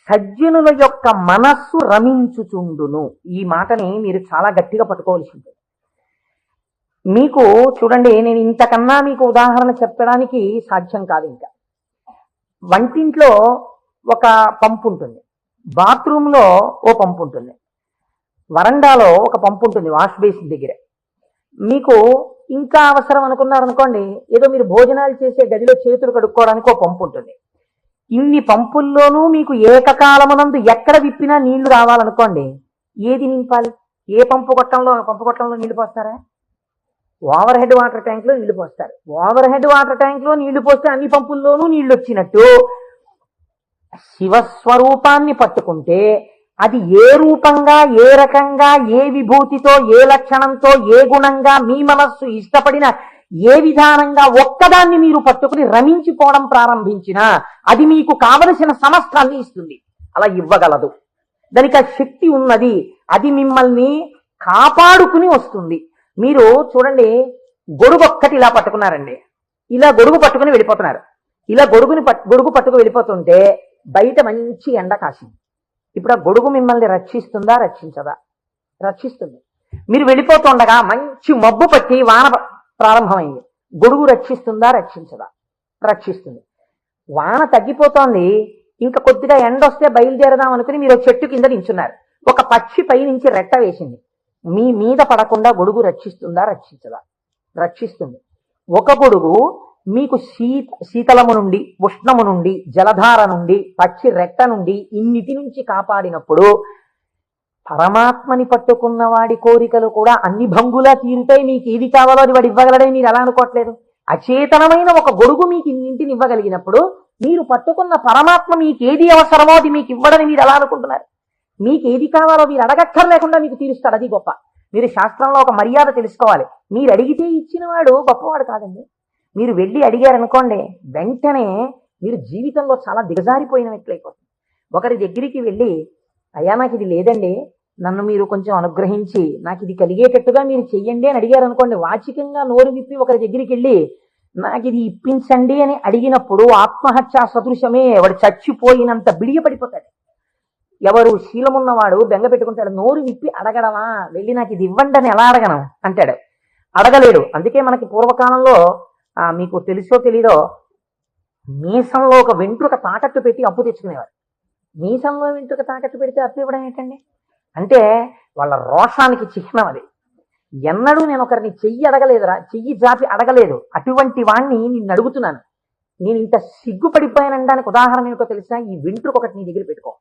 సజ్జనుల యొక్క మనస్సు రమించుచుండును. ఈ మాటని మీరు చాలా గట్టిగా పట్టుకోవాల్సింది. మీకు చూడండి, నేను ఇంతకన్నా మీకు ఉదాహరణ చెప్పడానికి సాధ్యం కాదు. ఇంకా వంటింట్లో ఒక పంపు ఉంటుంది, బాత్రూంలో ఓ పంపు ఉంటుంది, వరండాలో ఒక పంపు ఉంటుంది వాష్ బేసిన్ దగ్గర. మీకు ఇంకా అవసరం అనుకున్నారనుకోండి, ఏదో మీరు భోజనాలు చేసే గదిలో చేతులు కడుక్కోవడానికి ఒక పంపు ఉంటుంది. ఇన్ని పంపుల్లోనూ మీకు ఏకకాలమునందు ఎక్కడ విప్పినా నీళ్లు రావాలనుకోండి, ఏది నింపాలి? ఏ పంపు కొట్టంలో నీళ్లు పోస్తారా? ఓవర్ హెడ్ వాటర్ ట్యాంక్ లో నీళ్లు పోస్తారు. ఓవర్ హెడ్ వాటర్ ట్యాంక్ లో నీళ్లు పోస్తే అన్ని పంపుల్లోనూ నీళ్లు వచ్చినట్టు శివస్వరూపాన్ని పట్టుకుంటే అది ఏ రూపంగా, ఏ రకంగా, ఏ విభూతితో, ఏ లక్షణంతో, ఏ గుణంగా మీ మనస్సు ఇష్టపడిన ఏ విధానంగా ఒక్కదాన్ని మీరు పట్టుకుని రమించిపోవడం ప్రారంభించినా అది మీకు కావలసిన సమస్తాన్ని ఇస్తుంది. అలా ఇవ్వగలదు. దానికి ఆ శక్తి ఉన్నది. అది మిమ్మల్ని కాపాడుకుని వస్తుంది. మీరు చూడండి, గొడుగు ఒక్కటి ఇలా పట్టుకున్నారండి, ఇలా గొడుగు పట్టుకుని వెళ్ళిపోతున్నారు. ఇలా గొడుగు పట్టుకు వెళ్ళిపోతుంటే బయట మంచి ఎండ కాసింది. ఇప్పుడు ఆ గొడుగు మిమ్మల్ని రక్షిస్తుందా, రక్షించదా? రక్షిస్తుంది. మీరు వెళ్ళిపోతుండగా మంచి మబ్బు పట్టి వాన ప్రారంభమైంది. గొడుగు రక్షిస్తుందా, రక్షించదా? రక్షిస్తుంది. వాన తగ్గిపోతోంది, ఇంకా కొద్దిగా ఎండ వస్తే బయలుదేరదాం అనుకుని మీరు చెట్టు కింద నించున్నారు. ఒక పక్షి పై నుంచి రెట్ట వేసింది. మీ మీద పడకుండా గొడుగు రక్షిస్తుందా, రక్షించదా? రక్షిస్తుంది. ఒక గొడుగు మీకు శీతలము నుండి, ఉష్ణము నుండి, జలధార నుండి, పక్షి రెట్ట నుండి ఇన్నిటి నుంచి కాపాడినప్పుడు పరమాత్మని పట్టుకున్న వాడి కోరికలు కూడా అన్ని భంగులా తీరుతాయి. మీకు ఏది కావాలో అది వాడు ఇవ్వగలడని మీరు ఎలా అనుకోవట్లేదు? అచేతనమైన ఒక గొడుగు మీకు ఇన్నింటిని ఇవ్వగలిగినప్పుడు మీరు పట్టుకున్న పరమాత్మ మీకు ఏది అవసరమో అది మీకు ఇవ్వడని మీరు ఎలా అనుకుంటున్నారు? మీకు ఏది కావాలో మీరు అడగక్కర్లేకుండా మీకు తీరుస్తాడు. అది గొప్ప. మీరు శాస్త్రంలో ఒక మర్యాద తెలుసుకోవాలి. మీరు అడిగితే ఇచ్చిన వాడు గొప్పవాడు కాదండి. మీరు వెళ్ళి అడిగారనుకోండి, వెంటనే మీరు జీవితంలో చాలా దిగజారిపోయినట్లయిపోతుంది. ఒకరి దగ్గరికి వెళ్ళి, అయ్యా నాకు ఇది లేదండి, నన్ను మీరు కొంచెం అనుగ్రహించి నాకు ఇది కలిగేటట్టుగా మీరు చెయ్యండి అని అడిగారు అనుకోండి, వాచికంగా నోరు విప్పి ఒకరి దగ్గరికి వెళ్ళి నాకు ఇది ఇప్పించండి అని అడిగినప్పుడు ఆత్మహత్యా సదృశమే. వాడు చచ్చిపోయినంత బిడియపడిపోతాడు. ఎవరు శీలమున్నవాడు బెంగ పెట్టుకుంటాడు. నోరు విప్పి అడగడమా, వెళ్ళి నాకు ఇది ఇవ్వండి అని ఎలా అడగను అంటాడు. అడగలేడు. అందుకే మనకి పూర్వకాలంలో మీకు తెలుసో తెలీదో, మీసంలో ఒక వెంట్రుక తాకట్టు పెట్టి అప్పు తెచ్చుకునేవారు. మీసంలో వెంట్రుక తాకట్టు పెడితే అప్పు ఇవ్వడం ఏంటండి? అంటే వాళ్ళ రోషానికి చిహ్నం అది. ఎన్నడూ నేను ఒకరిని చెయ్యి అడగలేదురా, చెయ్యి జాపి అడగలేదు. అటువంటి వాణ్ణి నిన్ను అడుగుతున్నాను. నేను ఇంత సిగ్గుపడిపోయానడానికి ఉదాహరణ ఏమిటో తెలుసా? ఈ వెంట్రుక ఒకటి నీ దగ్గర పెట్టుకో,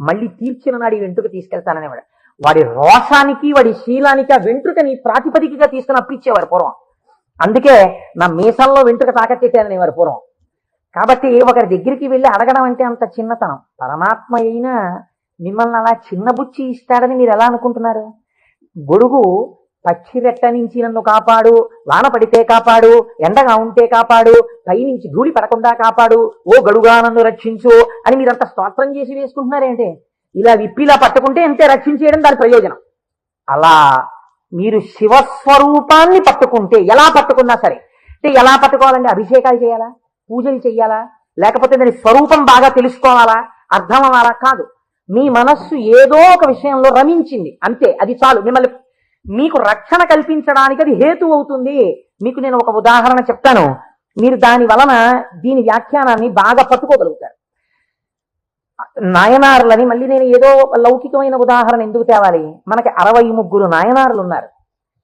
మళ్ళీ తీర్చిన నాడు ఈ వెంట్రుక తీసుకెళ్తాననేవాడు. వాడి రోషానికి, వాడి శీలానికి ఆ వెంట్రుకని ప్రాతిపదికగా తీసుకుని అప్పిచ్చేవారు పూర్వం. అందుకే నా మీసంలో వెంట్రుక తాకట్టేశాననేవారు పూర్వం. కాబట్టి ఒకరి దగ్గరికి వెళ్ళి అడగడం అంటే అంత చిన్నతనం. పరమాత్మ అయినా మిమ్మల్ని అలా చిన్నబుచ్చి ఇస్తాడని మీరు ఎలా అనుకుంటున్నారు? గొడుగు పక్షి రెట్ట నుంచి నన్ను కాపాడు, వాన పడితే కాపాడు, ఎండగా ఉంటే కాపాడు, పైనుంచి ధూళి పడకుండా కాపాడు, ఓ గడుగా నన్ను రక్షించు అని మీరంత స్తోత్రం చేసి వేసుకుంటున్నారేంటే? ఇలా విప్పిలా పట్టుకుంటే ఎంతే రక్షించేయడం దాని ప్రయోజనం. అలా మీరు శివస్వరూపాన్ని పట్టుకుంటే, ఎలా పట్టుకున్నా సరే, అంటే ఎలా పట్టుకోవాలంటే అభిషేకాలు చేయాలా, పూజలు చేయాలా, లేకపోతే దాని స్వరూపం బాగా తెలుసుకోవాలా, అర్థం అవ్వాలా? కాదు. మీ మనస్సు ఏదో ఒక విషయంలో రమించింది అంతే, అది చాలు. మిమ్మల్ని మీకు రక్షణ కల్పించడానికి అది హేతు అవుతుంది. మీకు నేను ఒక ఉదాహరణ చెప్తాను, మీరు దాని వలన దీని వ్యాఖ్యానాన్ని బాగా పట్టుకోగలుగుతారు. నాయనారులని మళ్ళీ నేను ఏదో లౌకికమైన ఉదాహరణ ఎందుకు తేవాలి? మనకి 63 నాయనారులు ఉన్నారు.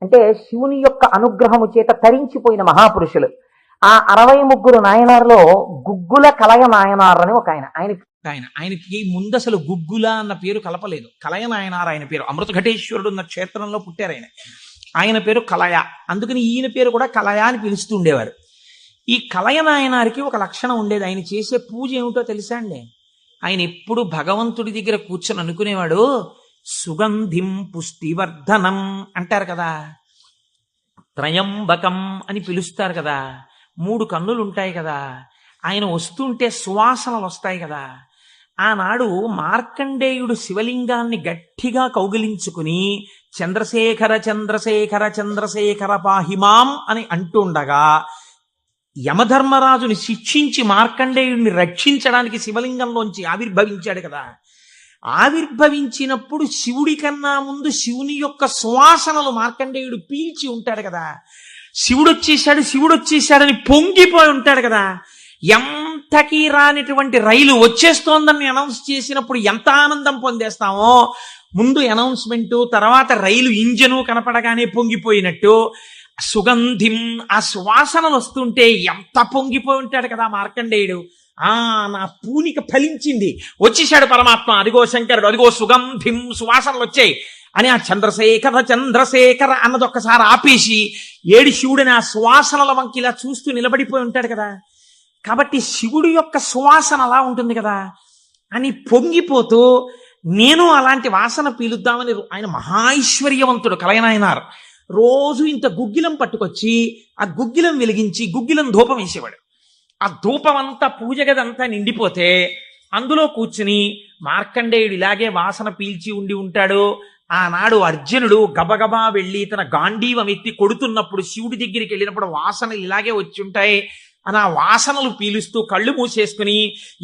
అంటే శివుని యొక్క అనుగ్రహము చేత తరించిపోయిన మహాపురుషులు. ఆ 63 నాయనార్లో గుగ్గుల కలయ నాయనార్ అని ఒక ఆయన ఆయనకి ముందు అసలు గుగ్గుల అన్న పేరు కలపలేదు. కలయ నాయనార్ ఆయన పేరు. అమృత ఘటేశ్వరుడు ఉన్న క్షేత్రంలో పుట్టారు ఆయన పేరు కలయ. అందుకని ఈయన పేరు కూడా కలయ అని పిలుస్తూ ఉండేవారు. ఈ కలయ నాయనారికి ఒక లక్షణం ఉండేది. ఆయన చేసే పూజ ఏమిటో తెలుసా అండి? ఆయన ఎప్పుడు భగవంతుడి దగ్గర కూర్చొని అనుకునేవాడు, సుగంధిం పుష్టివర్ధనం అంటారు కదా, త్రయంబకం అని పిలుస్తారు కదా, 3 కన్నులు ఉంటాయి కదా, ఆయన వస్తుంటే సువాసనలు వస్తాయి కదా. ఆనాడు మార్కండేయుడు శివలింగాన్ని గట్టిగా కౌగిలించుకుని చంద్రశేఖర చంద్రశేఖర చంద్రశేఖర పాహిమాం అని అంటుండగా యమధర్మరాజుని శిక్షించి మార్కండేయుడిని రక్షించడానికి శివలింగంలోంచి ఆవిర్భవించాడు కదా. ఆవిర్భవించినప్పుడు శివుడి కన్నా ముందు శివుని యొక్క సువాసనలు మార్కండేయుడు పీల్చి ఉంటాడు కదా. శివుడు వచ్చేసాడని పొంగిపోయి ఉంటాడు కదా. ఎంతకీ రానిటువంటి రైలు వచ్చేస్తోందని అనౌన్స్ చేసినప్పుడు ఎంత ఆనందం పొందేస్తామో, ముందు అనౌన్స్మెంటు, తర్వాత రైలు ఇంజను కనపడగానే పొంగిపోయినట్టు సుగంధిం, ఆ సువాసనలు వస్తుంటే ఎంత పొంగిపోయి ఉంటాడు కదా మార్కండేయుడు. నా పూనిక ఫలించింది, వచ్చేసాడు పరమాత్మ, అదిగో శంకరుడు, అదిగో సుగంధిం, సువాసనలు వచ్చాయి అని ఆ చంద్రశేఖర చంద్రశేఖర అన్నది ఒక్కసారి ఆపేసి ఏడి శివుడిని ఆ సువాసనల వంకి ఇలా చూస్తూ నిలబడిపోయి ఉంటాడు కదా. కాబట్టి శివుడు యొక్క సువాసన అలా ఉంటుంది కదా అని పొంగిపోతూ నేను అలాంటి వాసన పీలుద్దామని, ఆయన మహాైశ్వర్యవంతుడు కలయనాయనార్. రోజు ఇంత గుగ్గిలం పట్టుకొచ్చి ఆ గుగ్గిలం వెలిగించి గుగ్గిలం ధూపం వేసేవాడు. ఆ ధూపం అంతా పూజ గదంతా నిండిపోతే అందులో కూర్చుని మార్కండేయుడు ఇలాగే వాసన పీల్చి ఉంటాడు. ఆనాడు అర్జునుడు గబగబా వెళ్ళి తన గాంధీవం ఎత్తి కొడుతున్నప్పుడు శివుడి దగ్గరికి వెళ్ళినప్పుడు వాసనలు ఇలాగే వచ్చి ఉంటాయి అని ఆ వాసనలు పీలుస్తూ కళ్ళు మూసేసుకుని,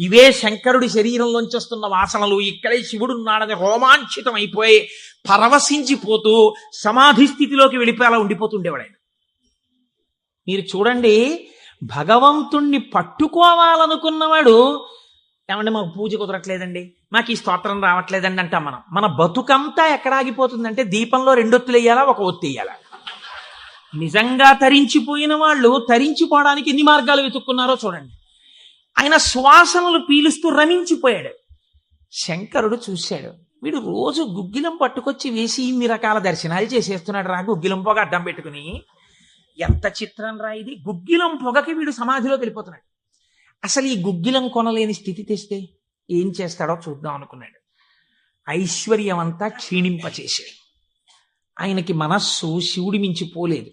ఇవే శంకరుడి శరీరంలోంచి వస్తున్న వాసనలు, ఇక్కడే శివుడు ఉన్నాడని రోమాంచితం అయిపోయి పరవశించిపోతూ సమాధి స్థితిలోకి వెళ్ళిపోయి ఉండిపోతుండేవాడు ఆయన. మీరు చూడండి, భగవంతుణ్ణి పట్టుకోవాలనుకున్నవాడు, ఏమంటే మాకు పూజ కుదరట్లేదండి, మాకు ఈ స్తోత్రం రావట్లేదండి అంటాం మనం. మన బతుకంతా ఎక్కడ ఆగిపోతుందంటే దీపంలో 2 ఒత్తులు వేయాలా, 1 ఒత్తి వేయాలా. నిజంగా తరించిపోయిన వాళ్ళు తరించిపోవడానికి ఎన్ని మార్గాలు వెతుక్కున్నారో చూడండి. ఆయన సువాసనలు పీలుస్తూ రమించిపోయాడు. శంకరుడు చూశాడు, వీడు రోజు గుగ్గిలం పట్టుకొచ్చి వేసి ఇన్ని రకాల దర్శనాలు చేసేస్తున్నాడు రా, గుగ్గిలం పొగ అడ్డం పెట్టుకుని. ఎంత చిత్రం రా ఇది, గుగ్గిలం పొగకి వీడు సమాధిలోకి వెళ్ళిపోతున్నాడు. అసలు ఈ గుగ్గిలం కొనలేని స్థితి తెస్తే ఏం చేస్తాడో చూద్దాం అనుకున్నాడు. ఐశ్వర్యం అంతా క్షీణింపచేశాడు. ఆయనకి మనస్సు శివుడి మించి పోలేదు.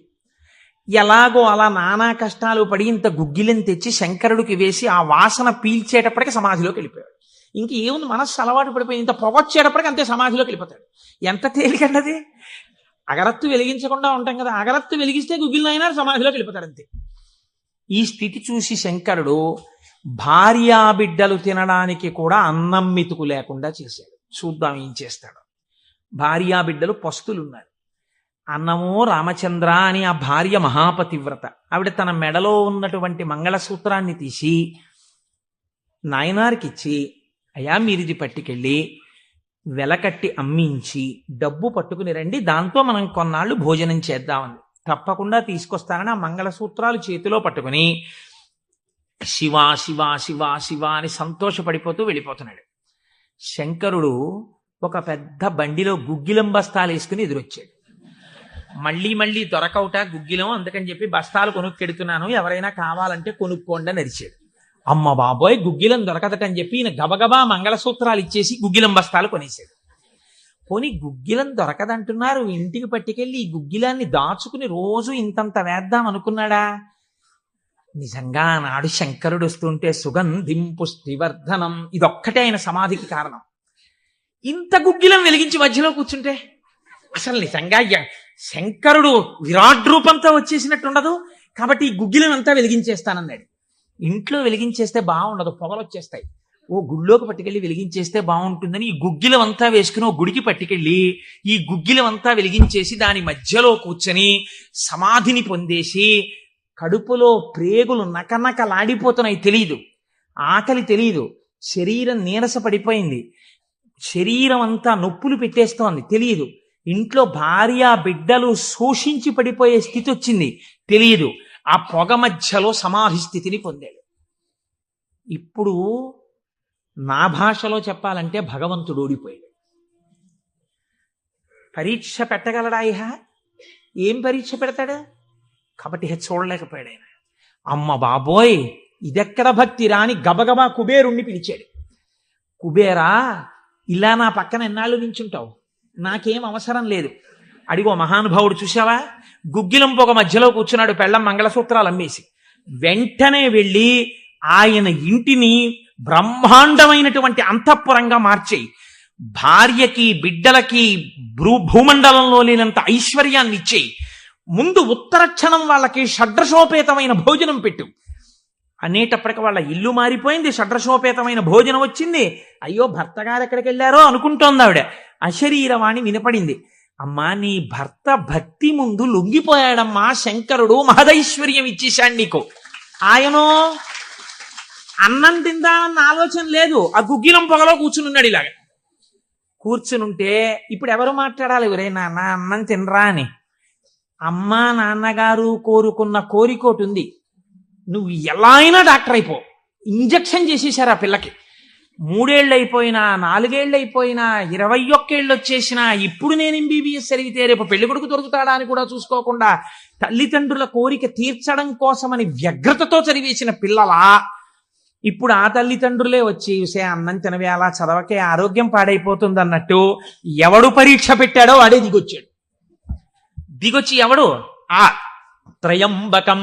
ఎలాగో అలా నానా కష్టాలు పడి ఇంత గుగ్గిలం తెచ్చి శంకరుడికి వేసి ఆ వాసన పీల్చేటప్పటికి సమాధిలోకి వెళ్ళిపోయాడు. ఇంక ఏముంది, మనస్సు అలవాటు పడిపోయి ఇంత పొగొచ్చేటప్పటికి అంతే సమాధిలోకి వెళ్ళిపోతాడు. ఎంత తేలికండది. అగరత్తు వెలిగించకుండా ఉంటాం కదా, అగరత్తు వెలిగిస్తే గుగ్గిలం అయినా సమాధిలోకి వెళ్ళిపోతాడు అంతే. ఈ స్థితి చూసి శంకరుడు భార్యాబిడ్డలు తినడానికి కూడా అన్నం మెతుకు లేకుండా చేశాడు. చూద్దాం ఏం చేస్తాడు. భార్యాబిడ్డలు పస్తులున్నారు. అన్నమో రామచంద్ర అని ఆ భార్య మహాపతివ్రత. ఆవిడ తన మెడలో ఉన్నటువంటి మంగళసూత్రాన్ని తీసి నాయనారికిచ్చి, అయ్యా మీరిది పట్టుకెళ్ళి వెలకట్టి అమ్మించి డబ్బు పట్టుకుని రండి, దాంతో మనం కొన్నాళ్ళు భోజనం చేద్దామని. తప్పకుండా తీసుకొస్తానని ఆ మంగళసూత్రాలు చేతిలో పట్టుకుని శివ శివ శివ శివ అని సంతోషపడిపోతూ వెళ్ళిపోతున్నాడు. శంకరుడు ఒక పెద్ద బండిలో గుగ్గిలం బస్తాలు వేసుకుని ఎదురొచ్చాడు. మళ్ళీ దొరకవుట గుగ్గిలం, అందుకని చెప్పి బస్తాలు కొనుక్కెడుతున్నాను, ఎవరైనా కావాలంటే కొనుక్కోండి అని అరిచాడు. అమ్మ బాబోయ్, గుగ్గిలం దొరకదటని చెప్పి ఈయన గబగబా మంగళసూత్రాలు ఇచ్చేసి గుగ్గిలం బస్తాలు కొనేశాడు. పోనీ గుగ్గిలం దొరకదంటున్నారు, ఇంటికి పట్టుకెళ్ళి ఈ గుగ్గిలాన్ని దాచుకుని రోజు ఇంతంత వేద్దాం అనుకున్నాడా? నిజంగా నాడు శంకరుడు వస్తుంటే సుగంధిం పుష్టివర్ధనం, ఇదొక్కటే ఆయన సమాధికి కారణం. ఇంత గుగ్గిలం వెలిగించి మధ్యలో కూర్చుంటే అసలు నిజంగా శంకరుడు విరాట్ రూపంతో వచ్చేసినట్టు ఉండదు. కాబట్టి ఈ గుగ్గిలం అంతా వెలిగించేస్తానన్నాడు. ఇంట్లో వెలిగించేస్తే బాగుండదు, పొగలు వచ్చేస్తాయి. ఓ గుళ్ళోకి పట్టుకెళ్ళి వెలిగించేస్తే బాగుంటుందని ఈ గుగ్గిలం అంతా వేసుకుని ఓ గుడికి పట్టుకెళ్ళి ఈ గుగ్గిలం అంతా వెలిగించేసి దాని మధ్యలో కూర్చొని సమాధిని పొందేసి, కడుపులో ప్రేగులు నకనకలాడిపోతున్నాయి, తెలియదు, ఆకలి తెలియదు, శరీరం నీరస పడిపోయింది, శరీరం అంతా నొప్పులు పెట్టేస్తోంది, తెలియదు, ఇంట్లో భార్య బిడ్డలు శోషించి పడిపోయే స్థితి వచ్చింది, తెలియదు. ఆ పొగ మధ్యలో సమాధి స్థితిని పొందాడు. ఇప్పుడు నా భాషలో చెప్పాలంటే భగవంతుడు ఓడిపోయాడు. పరీక్ష పెట్టగలడా ఇహ? ఏం పరీక్ష పెడతాడు? కాబట్టి చూడలేకపోయాడు ఆయన. అమ్మ బాబోయ్, ఇదెక్కడ భక్తి రాని గబగబా కుబేరుణ్ణి పిలిచాడు. కుబేరా, ఇలా నా పక్కన ఎన్నాళ్ళు నించుంటావు? నాకేం అవసరం లేదు. అడిగో మహానుభావుడు చూసావా, గుగ్గిలం పొగ మధ్యలో కూర్చున్నాడు పెళ్ళం మంగళసూత్రాలు అమ్మేసి. వెంటనే వెళ్ళి ఆయన ఇంటిని బ్రహ్మాండమైనటువంటి అంతఃపురంగా మార్చేయి, భార్యకి బిడ్డలకి భూమండలంలో లేనంత ఐశ్వర్యాన్ని ఇచ్చేయి, ముందు ఉత్తరక్షణం వాళ్ళకి షడ్రశోపేతమైన భోజనం పెట్టు అనేటప్పటికి వాళ్ళ ఇల్లు మారిపోయింది. షడ్రశోపేతమైన భోజనం వచ్చింది. అయ్యో భర్త గారు ఎక్కడికి వెళ్ళారో అనుకుంటోంది ఆవిడ. అశరీరవాణి వినపడింది. అమ్మా, నీ భర్త భక్తి ముందు లొంగిపోయాడమ్మా, శంకరుడు మహదైశ్వర్యం ఇచ్చేశాడు నీకు. ఆయనో అన్నం తిందామన్న ఆలోచన లేదు, ఆ గుగ్గిలం పొగలో కూర్చునున్నాడు. ఇలాగ కూర్చునుంటే ఇప్పుడు ఎవరు మాట్లాడాలి? ఒరే నాన్న అన్నం తినరా అని. అమ్మా నాన్నగారు కోరుకున్న కోరికోటి ఉంది, నువ్వు ఎలా అయినా డాక్టర్ అయిపో. ఇంజక్షన్ చేసేశారు ఆ పిల్లకి. 3 ఏళ్ళు అయిపోయినా, 4 ఏళ్ళు అయిపోయినా, 21 ఏళ్ళు వచ్చేసినా, ఇప్పుడు నేను MBBS చదివితే రేపు పెళ్లి కొడుకు దొరుకుతాడా అని కూడా చూసుకోకుండా తల్లిదండ్రుల కోరిక తీర్చడం కోసమని వ్యగ్రతతో చదివేసిన పిల్లలా ఇప్పుడు ఆ తల్లిదండ్రులే వచ్చి చూసే అన్నం తినవే, అలా చదవకే, ఆరోగ్యం పాడైపోతుంది అన్నట్టు ఎవడు పరీక్ష పెట్టాడో వాడే దిగొచ్చాడు. దిగొచ్చి ఎవడు? ఆ త్రయంబకం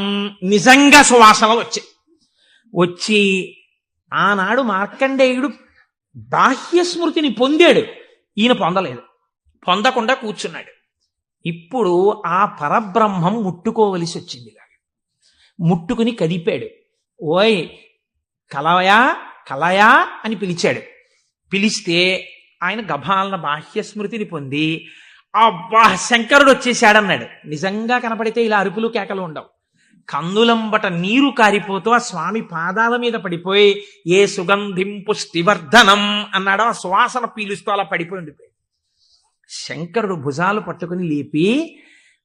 నిజంగా సువాసనలు వచ్చాయి. వచ్చి ఆనాడు మార్కండేయుడు బాహ్య స్మృతిని పొందాడు, ఈయన పొందలేదు. పొందకుండా కూర్చున్నాడు. ఇప్పుడు ఆ పరబ్రహ్మం ముట్టుకోవలసి వచ్చింది. ముట్టుకుని కదిపాడు. ఓయ్ కలయా కలయా అని పిలిచాడు. పిలిస్తే ఆయన గభాలన బాహ్య స్మృతిని పొంది అబ్బా శంకరుడు వచ్చేసాడన్నాడు. నిజంగా కనపడితే ఇలా అరుపులు కేకలు ఉండవు. కందులంబట నీరు కారిపోతూ ఆ స్వామి పాదాల మీద పడిపోయి ఏ సుగంధిం పుష్టివర్ధనం అన్నాడో ఆ సువాసన పీలుస్తూ అలా పడిపోయి ఉండిపోయాడు. శంకరుడు భుజాలు పట్టుకుని లేపి,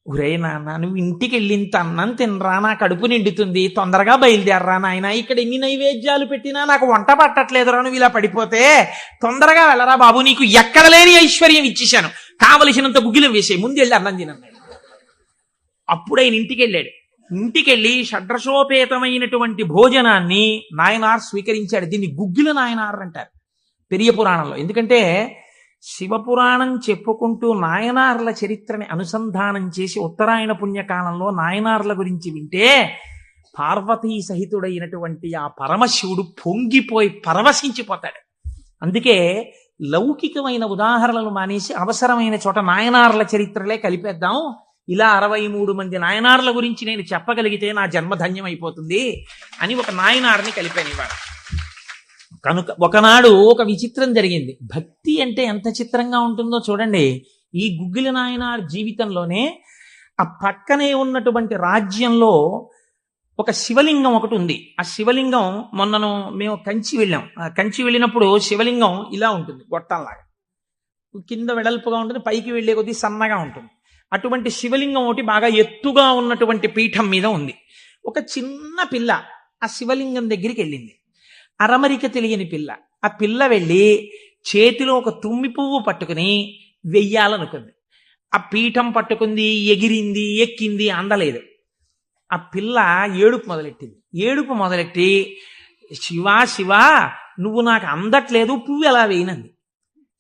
ఒరే నాన్న, నువ్వు ఇంటికి వెళ్ళింత అన్నం తినరా, నా కడుపు నిండుతుంది, తొందరగా బయలుదేరరా నాయన, ఇక్కడ ఎన్ని నైవేద్యాలు పెట్టినా నాకు వంట పట్టట్లేదురా, నువ్వు ఇలా పడిపోతే తొందరగా వెళ్ళరా బాబు, నీకు ఎక్కడ లేని ఐశ్వర్యం ఇచ్చేశాను, కావలసినంత గుగ్గిలం వేసే, ముందు వెళ్ళి అన్నం తినన్నాడు. అప్పుడు ఆయన ఇంటికి వెళ్ళాడు. ఇంటికెళ్ళి షడ్రశోపేతమైనటువంటి భోజనాన్ని నాయనార్ స్వీకరించాడు. దీన్ని గుగ్గిల నాయనార్ అంటారు పెరియ పురాణంలో. ఎందుకంటే శివపురాణం చెప్పుకుంటూ నాయనార్ల చరిత్రని అనుసంధానం చేసి ఉత్తరాయణ పుణ్యకాలంలో నాయనార్ల గురించి వింటే పార్వతీ సహితుడైనటువంటి ఆ పరమశివుడు పొంగిపోయి పరవశించిపోతాడు. అందుకే లౌకికమైన ఉదాహరణలు మానేసి అవసరమైన చోట నాయనార్ల చరిత్రలే కలిపేద్దాం. ఇలా 63 మంది నాయనార్ల గురించి నేను చెప్పగలిగితే నా జన్మధన్యం అయిపోతుంది అని ఒక నాయనార్ని కలిపాను ఇవాళ. కనుక ఒకనాడు ఒక విచిత్రం జరిగింది. భక్తి అంటే ఎంత చిత్రంగా ఉంటుందో చూడండి. ఈ గుగ్గిల నాయనార్ జీవితంలోనే ఆ పక్కనే ఉన్నటువంటి రాజ్యంలో ఒక శివలింగం ఒకటి ఉంది. ఆ శివలింగం మొన్నను మేము కంచి వెళ్ళాం. కంచి వెళ్ళినప్పుడు శివలింగం ఇలా ఉంటుంది, గొట్టంలాగా కింద వెడల్పుగా ఉంటుంది, పైకి వెళ్లే కొద్దీ సన్నగా ఉంటుంది. అటువంటి శివలింగం ఒకటి బాగా ఎత్తుగా ఉన్నటువంటి పీఠం మీద ఉంది. ఒక చిన్న పిల్ల ఆ శివలింగం దగ్గరికి వెళ్ళింది. అరమరిక తెలియని పిల్ల. ఆ పిల్ల వెళ్ళి చేతిలో ఒక తుమ్మి పువ్వు పట్టుకుని వెయ్యాలనుకుంది. ఆ పీఠం పట్టుకుంది, ఎగిరింది, ఎక్కింది, అందలేదు. ఆ పిల్ల ఏడుపు మొదలెట్టింది. ఏడుపు మొదలెట్టి శివా శివా నువ్వు నాకు అందట్లేదు, పువ్వు ఎలా వేయనంది.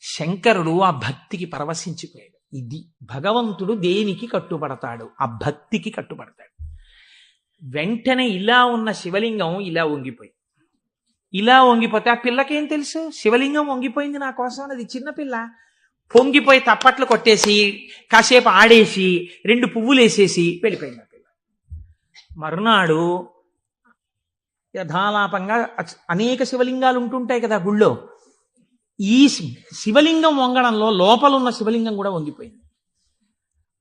శంకరుడు ఆ భక్తికి పరవశించిపోయాడు. ఇది భగవంతుడు దేనికి కట్టుబడతాడు? ఆ భక్తికి కట్టుబడతాడు. వెంటనే ఇలా ఉన్న శివలింగం ఇలా వంగిపోతే ఆ పిల్లకేం తెలుసు? శివలింగం వంగిపోయింది నా కోసం అన్నది. చిన్నపిల్ల పొంగిపోయి తప్పట్లు కొట్టేసి కాసేపు ఆడేసి 2 పువ్వులు వేసేసి వెళ్ళిపోయింది ఆ పిల్ల. మరునాడు యథాలాపంగా అనేక శివలింగాలు ఉంటుంటాయి కదా గుళ్ళో. ఈ శివలింగం వంగడంలో లోపలున్న శివలింగం కూడా వంగిపోయింది.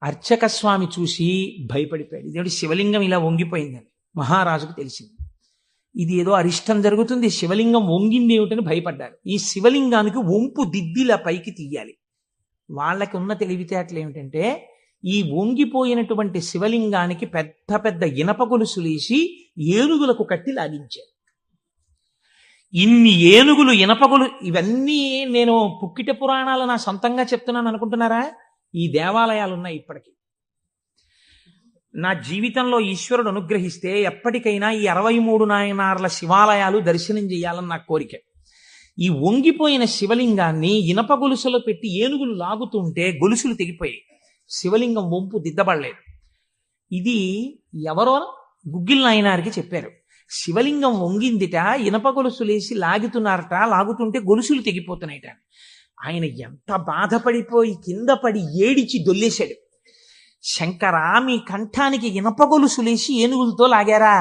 అర్చక స్వామి చూసి భయపడిపోయాడు. ఇదేమిటి శివలింగం ఇలా వంగిపోయిందని మహారాజుకు తెలిసింది. ఇది ఏదో అరిష్టం జరుగుతుంది, శివలింగం వంగింది ఏమిటని భయపడ్డారు. ఈ శివలింగానికి వంపు దిద్దిలా పైకి తీయాలి. వాళ్ళకి ఉన్న తెలివితేటలు ఏమిటంటే ఈ వంగిపోయినటువంటి శివలింగానికి పెద్ద పెద్ద ఇనప గొలుసులేసి ఏనుగులకు కట్టి లాగించారు. ఇన్ని ఏనుగులు ఇనపగొలు, ఇవన్నీ నేను పుక్కిట పురాణాలు నా సొంతంగా చెప్తున్నాను అనుకుంటున్నారా? ఈ దేవాలయాలు ఉన్నాయి ఇప్పటికీ. నా జీవితంలో ఈశ్వరుడు అనుగ్రహిస్తే ఎప్పటికైనా ఈ 63 నాయనార్ల శివాలయాలు దర్శనం చేయాలని నా కోరిక. ఈ వంగిపోయిన శివలింగాన్ని ఇనప గొలుసులో పెట్టి ఏనుగులు లాగుతుంటే గొలుసులు తెగిపోయాయి, శివలింగం వంపు దిద్దబడలేదు. ఇది ఎవరో గుగ్గిల్ నాయనారికి చెప్పారు. శివలింగం వంగిందిట, ఇనప గొలుసులేసి లాగుతున్నారట, లాగుతుంటే గొలుసులు తెగిపోతున్నాయిట. ఆయన ఎంత బాధపడిపోయి కింద పడి ఏడిచి దొల్లేశాడు. శంకరా, మీ కంఠానికి ఇనప గొలుసులేసి ఏనుగులతో లాగారా,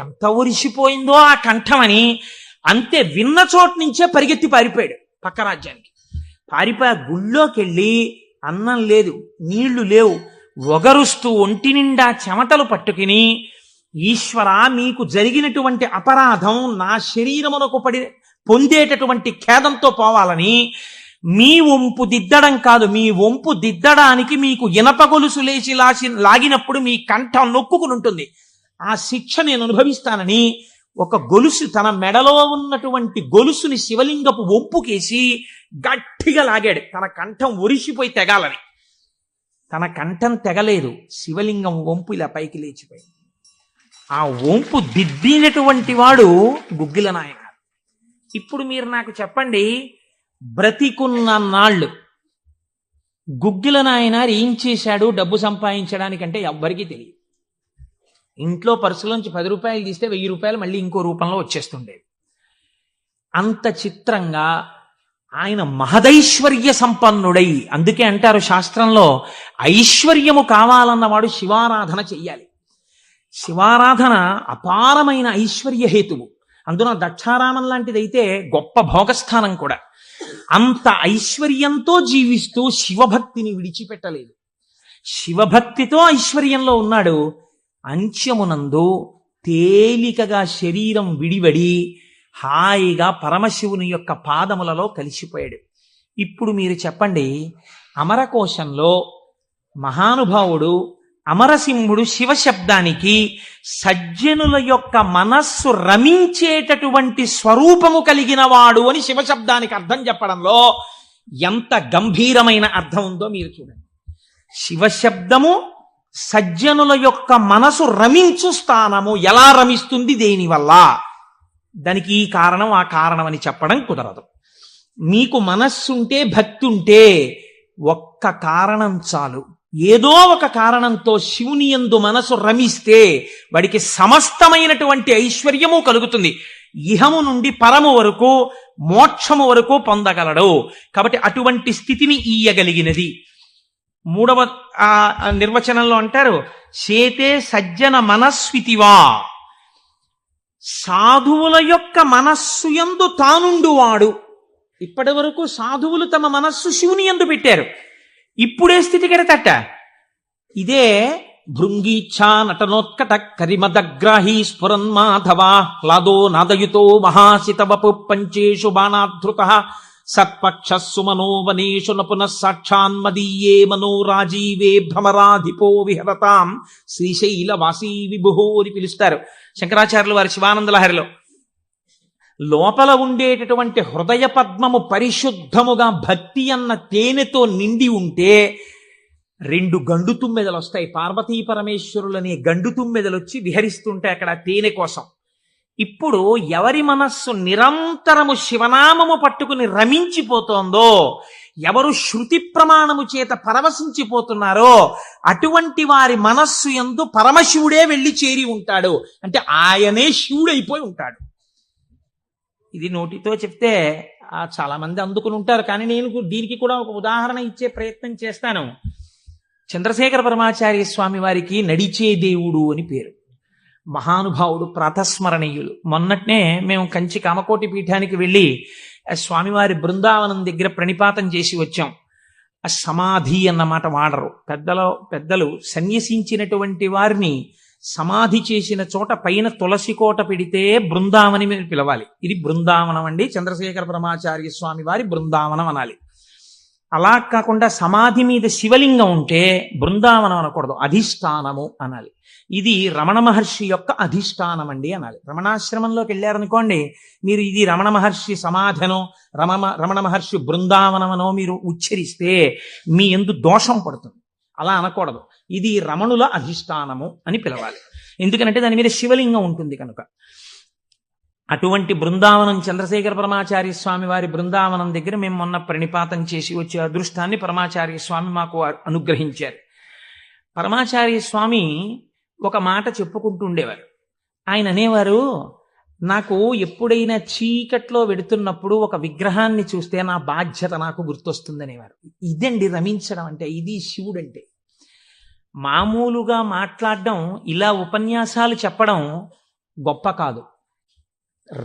ఎంత ఒరిసిపోయిందో ఆ కంఠమని. అంతే, విన్న చోటు నుంచే పరిగెత్తి పారిపోయాడు పక్క రాజ్యానికి. పారిపోయి గుళ్ళోకి వెళ్ళి అన్నం లేదు, నీళ్లు లేవు, ఒగరుస్తూ ఒంటి నిండా చెమటలు పట్టుకుని, ఈశ్వర, మీకు జరిగినటువంటి అపరాధం నా శరీరమునకు పొందేటటువంటి ఖేదంతో పోవాలని మీ వంపు దిద్దడం కాదు, మీ వంపు దిద్దడానికి మీకు ఇనప గొలుసు లేచి లాగినప్పుడు మీ కంఠం నొక్కుకుని ఉంటుంది, ఆ శిక్ష నేను అనుభవిస్తానని ఒక గొలుసు, తన మెడలో ఉన్నటువంటి గొలుసుని శివలింగపు వంపుకేసి గట్టిగా లాగాడు, తన కంఠం ఒరిసిపోయి తెగాలని. తన కంఠం తెగలేదు, శివలింగం వంపు ఇలా పైకి లేచిపోయింది. ఆ వంపు దిద్దినటువంటి వాడు గుగ్గిల నాయన. ఇప్పుడు మీరు నాకు చెప్పండి, బ్రతికున్న నాళ్ళు గుగ్గిల నాయనారు ఏం చేశాడు డబ్బు సంపాదించడానికంటే ఎవ్వరికీ తెలియదు. ఇంట్లో పర్సులోంచి 10 రూపాయలు తీస్తే 1000 రూపాయలు మళ్ళీ ఇంకో రూపంలో వచ్చేస్తుండేవి. అంత చిత్రంగా ఆయన మహదైశ్వర్య సంపన్నుడై, అందుకే అంటారు శాస్త్రంలో, ఐశ్వర్యము కావాలన్నవాడు శివారాధన చెయ్యాలి. శివారాధన అపారమైన ఐశ్వర్య హేతువు. అందున దక్షారామం లాంటిదైతే గొప్ప భోగస్థానం కూడా. అంత ఐశ్వర్యంతో జీవిస్తూ శివభక్తిని విడిచిపెట్టలేదు. శివభక్తితో ఐశ్వర్యంలో ఉన్నాడు. అంత్యమునందు తేలికగా శరీరం విడివడి హాయిగా పరమశివుని యొక్క పాదములలో కలిసిపోయాడు. ఇప్పుడు మీరు చెప్పండి, అమరకోశంలో మహానుభావుడు అమరసింహుడు శివశబ్దానికి సజ్జనుల యొక్క మనస్సు రమించేటటువంటి స్వరూపము కలిగిన వాడు అని శివశబ్దానికి అర్థం చెప్పడంలో ఎంత గంభీరమైన అర్థం ఉందో మీరు చూడండి. శివశబ్దము సజ్జనుల యొక్క మనసు రమించు స్థానము. ఎలా రమిస్తుంది, దేనివల్ల? దానికి ఈ కారణం ఆ కారణం అని చెప్పడం కుదరదు. మీకు మనస్సుంటే, భక్తి ఉంటే ఒక్క కారణం చాలు. ఏదో ఒక కారణంతో శివుని యందు మనసు రమిస్తే వాడికి సమస్తమైనటువంటి ఐశ్వర్యము కలుగుతుంది. ఇహము నుండి పరము వరకు, మోక్షము వరకు పొందగలడు. కాబట్టి అటువంటి స్థితిని ఇయ్యగలిగినది. 3వ నిర్వచనంలో అంటారు, చేతే సజ్జన మనస్వితివా. సాధువుల యొక్క మనస్సు యందు తానుండువాడు. ఇప్పటి వరకు సాధువులు తమ మనస్సు శివుని యందు పెట్టారు. ఇప్పుడే స్థితి కెడతట. ఇదే భృంగీచ్ఛా నటనోత్కట కరిమదగ్రాహీ స్ఫురన్మాధవా హ్లాదో నాదయుతో మహాసితవపు పంచేషు బాణాధృత సత్పక్ష సుమనోవనేషు నపునః సాక్షాన్మదీయే మనోరాజీవే భ్రమరాధిపో విహరతాం శ్రీశైలవాసీ విభుహో అని పిలుస్తారు శంకరాచార్యులు వారి శివానందలహరిలో. లోపల ఉండేటటువంటి హృదయ పద్మము పరిశుద్ధముగా భక్తి అన్న తేనెతో నిండి ఉంటే 2 గండు తుమ్మెదలు వస్తాయి. పార్వతీ పరమేశ్వరులనే గండు తుమ్మెదలు వచ్చి విహరిస్తుంటే అక్కడ తేనె కోసం. ఇప్పుడు ఎవరి మనస్సు నిరంతరము శివనామము పట్టుకుని రమించిపోతోందో, ఎవరు శృతి ప్రమాణము చేత పరవశించిపోతున్నారో అటువంటి వారి మనస్సు యందు పరమశివుడే వెళ్ళి చేరి ఉంటాడు. అంటే ఆయనే శివుడైపోయి ఉంటాడు. ఇది నోటితో చెప్తే చాలా మంది అందుకుని ఉంటారు, కానీ నేను దీనికి కూడా ఒక ఉదాహరణ ఇచ్చే ప్రయత్నం చేస్తాను. చంద్రశేఖర పరమాచార్య స్వామి వారికి నడిచే దేవుడు అని పేరు. మహానుభావుడు, ప్రాతస్మరణీయులు. మొన్నట్నే మేము కంచి కామకోటి పీఠానికి వెళ్ళి స్వామివారి బృందావనం దగ్గర ప్రణిపాతం చేసి వచ్చాం. ఆ సమాధి అన్నమాట వాడరు పెద్దలు సన్యసించినటువంటి వారిని సమాధి చేసిన చోట పైన తులసి కోట పెడితే బృందావని మీరు పిలవాలి. ఇది బృందావనం అండి, చంద్రశేఖర పరమాచార్య స్వామి వారి బృందావనం అనాలి. ఆ అలా కాకుండా సమాధి మీద శివలింగం ఉంటే బృందావనం అనకూడదు, అధిష్టానము అనాలి. ఇది రమణ మహర్షి యొక్క అధిష్టానం అండి అనాలి. రమణాశ్రమంలోకి వెళ్ళారనుకోండి, మీరు ఇది రమణ మహర్షి సమాధనో రమణ మహర్షి బృందావనమనో మీరు ఉచ్చరిస్తే మీ యందు దోషం పడుతుంది. అలా అనకూడదు. ఇది రమణుల అధిష్టానము అని పిలవాలి. ఎందుకంటే దాని మీద శివలింగం ఉంటుంది కనుక. అటువంటి బృందావనం చంద్రశేఖర పరమాచార్య స్వామి వారి బృందావనం దగ్గర మేము మొన్న ప్రణిపాతం చేసి వచ్చే అదృష్టాన్ని పరమాచార్య స్వామి మాకు అనుగ్రహించారు. పరమాచార్య స్వామి ఒక మాట చెప్పుకుంటూ ఉండేవారు. ఆయన అనేవారు, నాకు ఎప్పుడైనా చీకట్లో వెడుతున్నప్పుడు ఒక విగ్రహాన్ని చూస్తే నా బాధ్యత నాకు గుర్తొస్తుందనేవారు. ఇదండి రమించడం అంటే, ఇది శివుడు అంటే. మామూలుగా మాట్లాడడం, ఇలా ఉపన్యాసాలు చెప్పడం గొప్ప కాదు.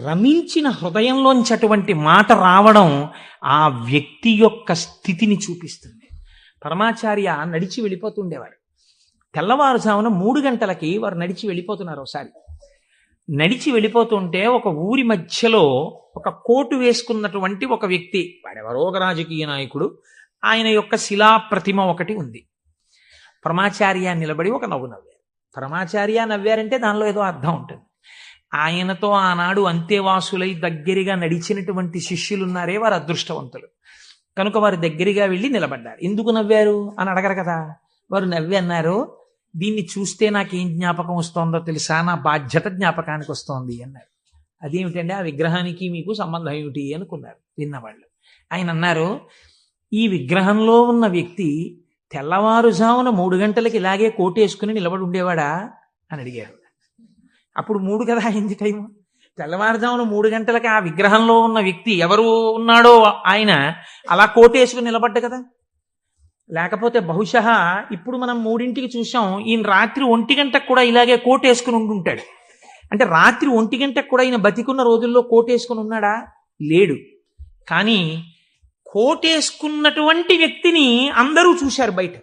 రమించిన హృదయంలోంచి అటువంటి మాట రావడం ఆ వ్యక్తి యొక్క స్థితిని చూపిస్తుంది. పరమాచార్య నడిచి వెళ్ళిపోతుండేవారు. తెల్లవారుజామున 3 గంటలకి వారు నడిచి వెళ్ళిపోతున్నారు. ఒకసారి నడిచి వెళ్ళిపోతుంటే ఒక ఊరి మధ్యలో ఒక కోటు వేసుకున్నటువంటి ఒక వ్యక్తి, వాడెవరో ఒక రాజకీయ నాయకుడు, ఆయన యొక్క శిలా ప్రతిమ ఒకటి ఉంది. పరమాచార్య నిలబడి ఒక నవ్వు నవ్వారు. పరమాచార్య నవ్వారంటే దానిలో ఏదో అర్థం ఉంటుంది. ఆయనతో ఆనాడు అంతేవాసులై దగ్గరగా నడిచినటువంటి శిష్యులున్నారే, వారు అదృష్టవంతులు కనుక వారు దగ్గరగా వెళ్ళి నిలబడ్డారు. ఎందుకు నవ్వారు అని అడగరు కదా. వారు నవ్వి అన్నారు, దీన్ని చూస్తే నాకేం జ్ఞాపకం వస్తోందో తెలుసా, నా బాధ్యత జ్ఞాపకానికి వస్తోంది అన్నారు. అదేమిటండి, ఆ విగ్రహానికి మీకు సంబంధం ఏమిటి అనుకున్నారు విన్నవాళ్ళు. ఆయన అన్నారు, ఈ విగ్రహంలో ఉన్న వ్యక్తి తెల్లవారుజామున 3 గంటలకి ఇలాగే కోటేసుకుని నిలబడి ఉండేవాడా అని అడిగారు. అప్పుడు 3 కదా అయింది టైం. తెల్లవారుజామున 3 గంటలకి ఆ విగ్రహంలో ఉన్న వ్యక్తి ఎవరు ఉన్నాడో ఆయన అలా కోటేసుకుని నిలబడ్డ కదా. లేకపోతే బహుశः ఇప్పుడు మనం 3ంటికి చూసాం, ఈయన రాత్రి 1 గంటకు కూడా ఇలాగే కోటేసుకుని ఉండుంటాడు. అంటే రాత్రి 1 గంటకు కూడా ఈయన బతికున్న రోజుల్లో కోటేసుకుని ఉన్నాడా? లేడు. కానీ కోటేసుకున్నటువంటి వ్యక్తిని అందరూ చూశారు బయట.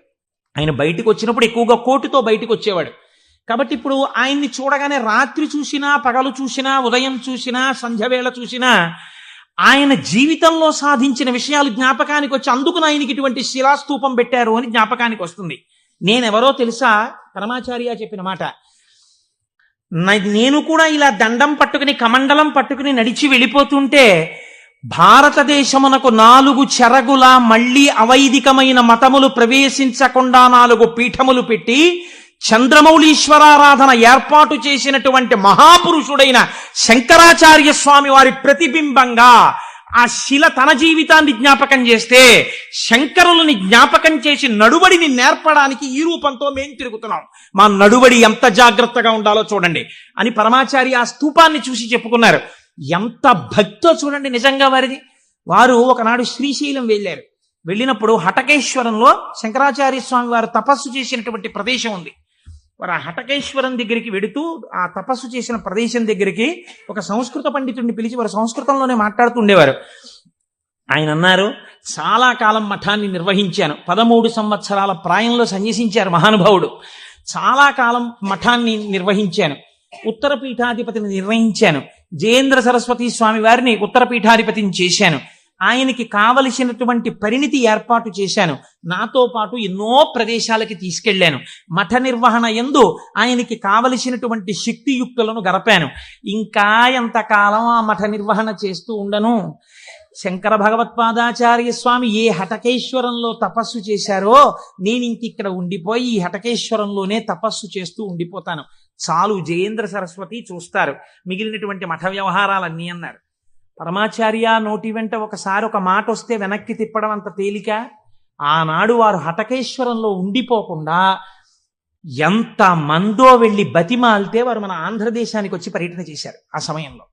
ఆయన బయటకు వచ్చినప్పుడు ఎక్కువగా కోటుతో బయటకు వచ్చేవాడు. కాబట్టి ఇప్పుడు ఆయన్ని చూడగానే రాత్రి చూసినా, పగలు చూసినా, ఉదయం చూసినా, సంధ్యవేళ చూసినా ఆయన జీవితంలో సాధించిన విషయాలు జ్ఞాపకానికి వచ్చి, అందుకు ఆయనకి ఇటువంటి శిలాస్తూపం పెట్టారు అని జ్ఞాపకానికి వస్తుంది. నేనెవరో తెలుసా? పరమాచార్య చెప్పిన మాట. నేను కూడా ఇలా దండం పట్టుకుని కమండలం పట్టుకుని నడిచి వెళ్ళిపోతుంటే భారతదేశమునకు 4 చెరగుల మళ్లీ అవైదికమైన మతములు ప్రవేశించకుండా 4 పీఠములు పెట్టి చంద్రమౌళీశ్వరారాధన ఏర్పాటు చేసినటువంటి మహాపురుషుడైన శంకరాచార్య స్వామి వారి ప్రతిబింబంగా ఆ శిల తన జీవితాన్ని జ్ఞాపకం చేస్తే, శంకరులని జ్ఞాపకం చేసి నడువడిని నేర్పడానికి ఈ రూపంతో మేం తిరుగుతున్నాం. మా నడువడి ఎంత జాగ్రత్తగా ఉండాలో చూడండి అని పరమాచార్య ఆ స్తూపాన్ని చూసి చెప్పుకున్నారు. ఎంత భక్తో చూడండి నిజంగా వారిది. వారు ఒకనాడు శ్రీశైలం వెళ్ళారు. వెళ్ళినప్పుడు హటకేశ్వరంలో శంకరాచార్య స్వామి వారు తపస్సు చేసినటువంటి ప్రదేశం ఉంది. వారు ఆ హటకేశ్వరం దగ్గరికి వెడుతూ ఆ తపస్సు చేసిన ప్రదేశం దగ్గరికి ఒక సంస్కృత పండితుడిని పిలిచి వారు సంస్కృతంలోనే మాట్లాడుతూ ఉండేవారు. ఆయన అన్నారు, చాలా కాలం మఠాన్ని నిర్వహించాను. 13 సంవత్సరాల ప్రాయంలో సన్యసించారు మహానుభావుడు. చాలా కాలం మఠాన్ని నిర్వహించాను. ఉత్తర పీఠాధిపతిని నిర్వహించాను. జయేంద్ర సరస్వతి స్వామి వారిని ఉత్తర పీఠాధిపతిని చేశాను. ఆయనకి కావలసినటువంటి పరిణితి ఏర్పాటు చేశాను. నాతో పాటు ఎన్నో ప్రదేశాలకి తీసుకెళ్లాను. మఠ నిర్వహణ యందు ఆయనకి కావలసినటువంటి శక్తియుక్తులను గరపాను. ఇంకా ఎంతకాలం ఆ మఠ నిర్వహణ చేస్తూ ఉండను? శంకర భగవత్పాదాచార్య స్వామి ఏ హటకేశ్వరంలో తపస్సు చేశారో నేను ఇంకిక్కడ ఉండిపోయి ఈ హటకేశ్వరంలోనే తపస్సు చేస్తూ ఉండిపోతాను. చాలు, జయేంద్ర సరస్వతి చూస్తారు మిగిలినటువంటి మఠ వ్యవహారాలన్నీ అన్నారు. పరమాచార్య నోటి వెంట ఒకసారి ఒక మాట వస్తే వెనక్కి తిప్పడం అంత తేలిక? ఆనాడు వారు హటకేశ్వరంలో ఉండిపోకుండా ఎంత మందో వెళ్ళి బతిమాలితే వారు మన ఆంధ్రదేశానికి వచ్చి పర్యటన చేశారు. ఆ సమయంలో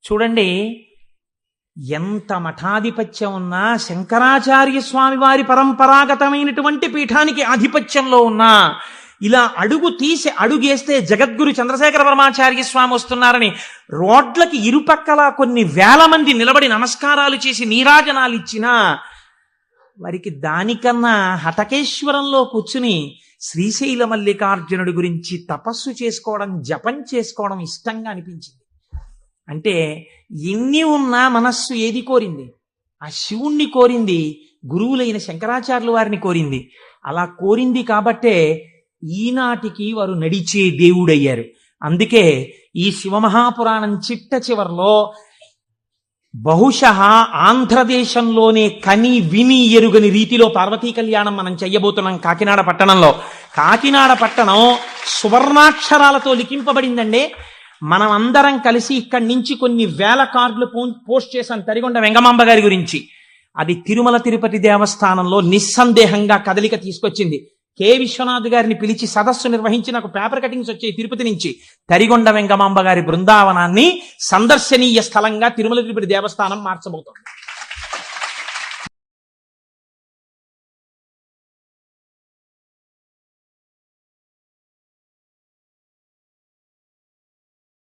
చూడండి, ఎంత మఠాధిపత్యం ఉన్నా, శంకరాచార్య స్వామి వారి పరంపరాగతమైనటువంటి పీఠానికి ఆధిపత్యంలో ఉన్నా, ఇలా అడుగేస్తే జగద్గురు చంద్రశేఖర పరమాచార్య స్వామి వస్తున్నారని రోడ్లకి ఇరుపక్కల కొన్ని వేల మంది నిలబడి నమస్కారాలు చేసి నీరాజనాలు ఇచ్చినా వారికి దానికన్నా హటకేశ్వరంలో కూర్చుని శ్రీశైల మల్లికార్జునుడి గురించి తపస్సు చేసుకోవడం, జపం చేసుకోవడం ఇష్టంగా అనిపించింది. అంటే ఎన్ని ఉన్నా మనస్సు ఏది కోరింది? ఆ శివుణ్ణి కోరింది. గురువులైన శంకరాచార్యుల వారిని కోరింది. అలా కోరింది కాబట్టే ఈనాటికి వారు నడిచే దేవుడయ్యారు. అందుకే ఈ శివమహాపురాణం చిట్ట చివర్లో బహుశః ఆంధ్రదేశంలోనే కని విని ఎరుగని రీతిలో పార్వతీ కళ్యాణం మనం చెయ్యబోతున్నాం కాకినాడ పట్టణంలో. కాకినాడ పట్టణం సువర్ణాక్షరాలతో లిఖింపబడిందండి. మనం అందరం కలిసి ఇక్కడి నుంచి కొన్ని వేల కార్డులు పోస్ట్ చేశాం తరిగొండ వెంగమాంబ గారి గురించి. అది తిరుమల తిరుపతి దేవస్థానంలో నిస్సందేహంగా కదలిక తీసుకొచ్చింది. కె విశ్వనాథ్ గారిని పిలిచి సదస్సు నిర్వహించి నాకు పేపర్ కటింగ్స్ వచ్చాయి తిరుపతి నుంచి. తరిగొండ వెంగమాంబ గారి బృందావనాన్ని సందర్శనీయ స్థలంగా తిరుమల తిరుపతి దేవస్థానం మార్చబోతోంది.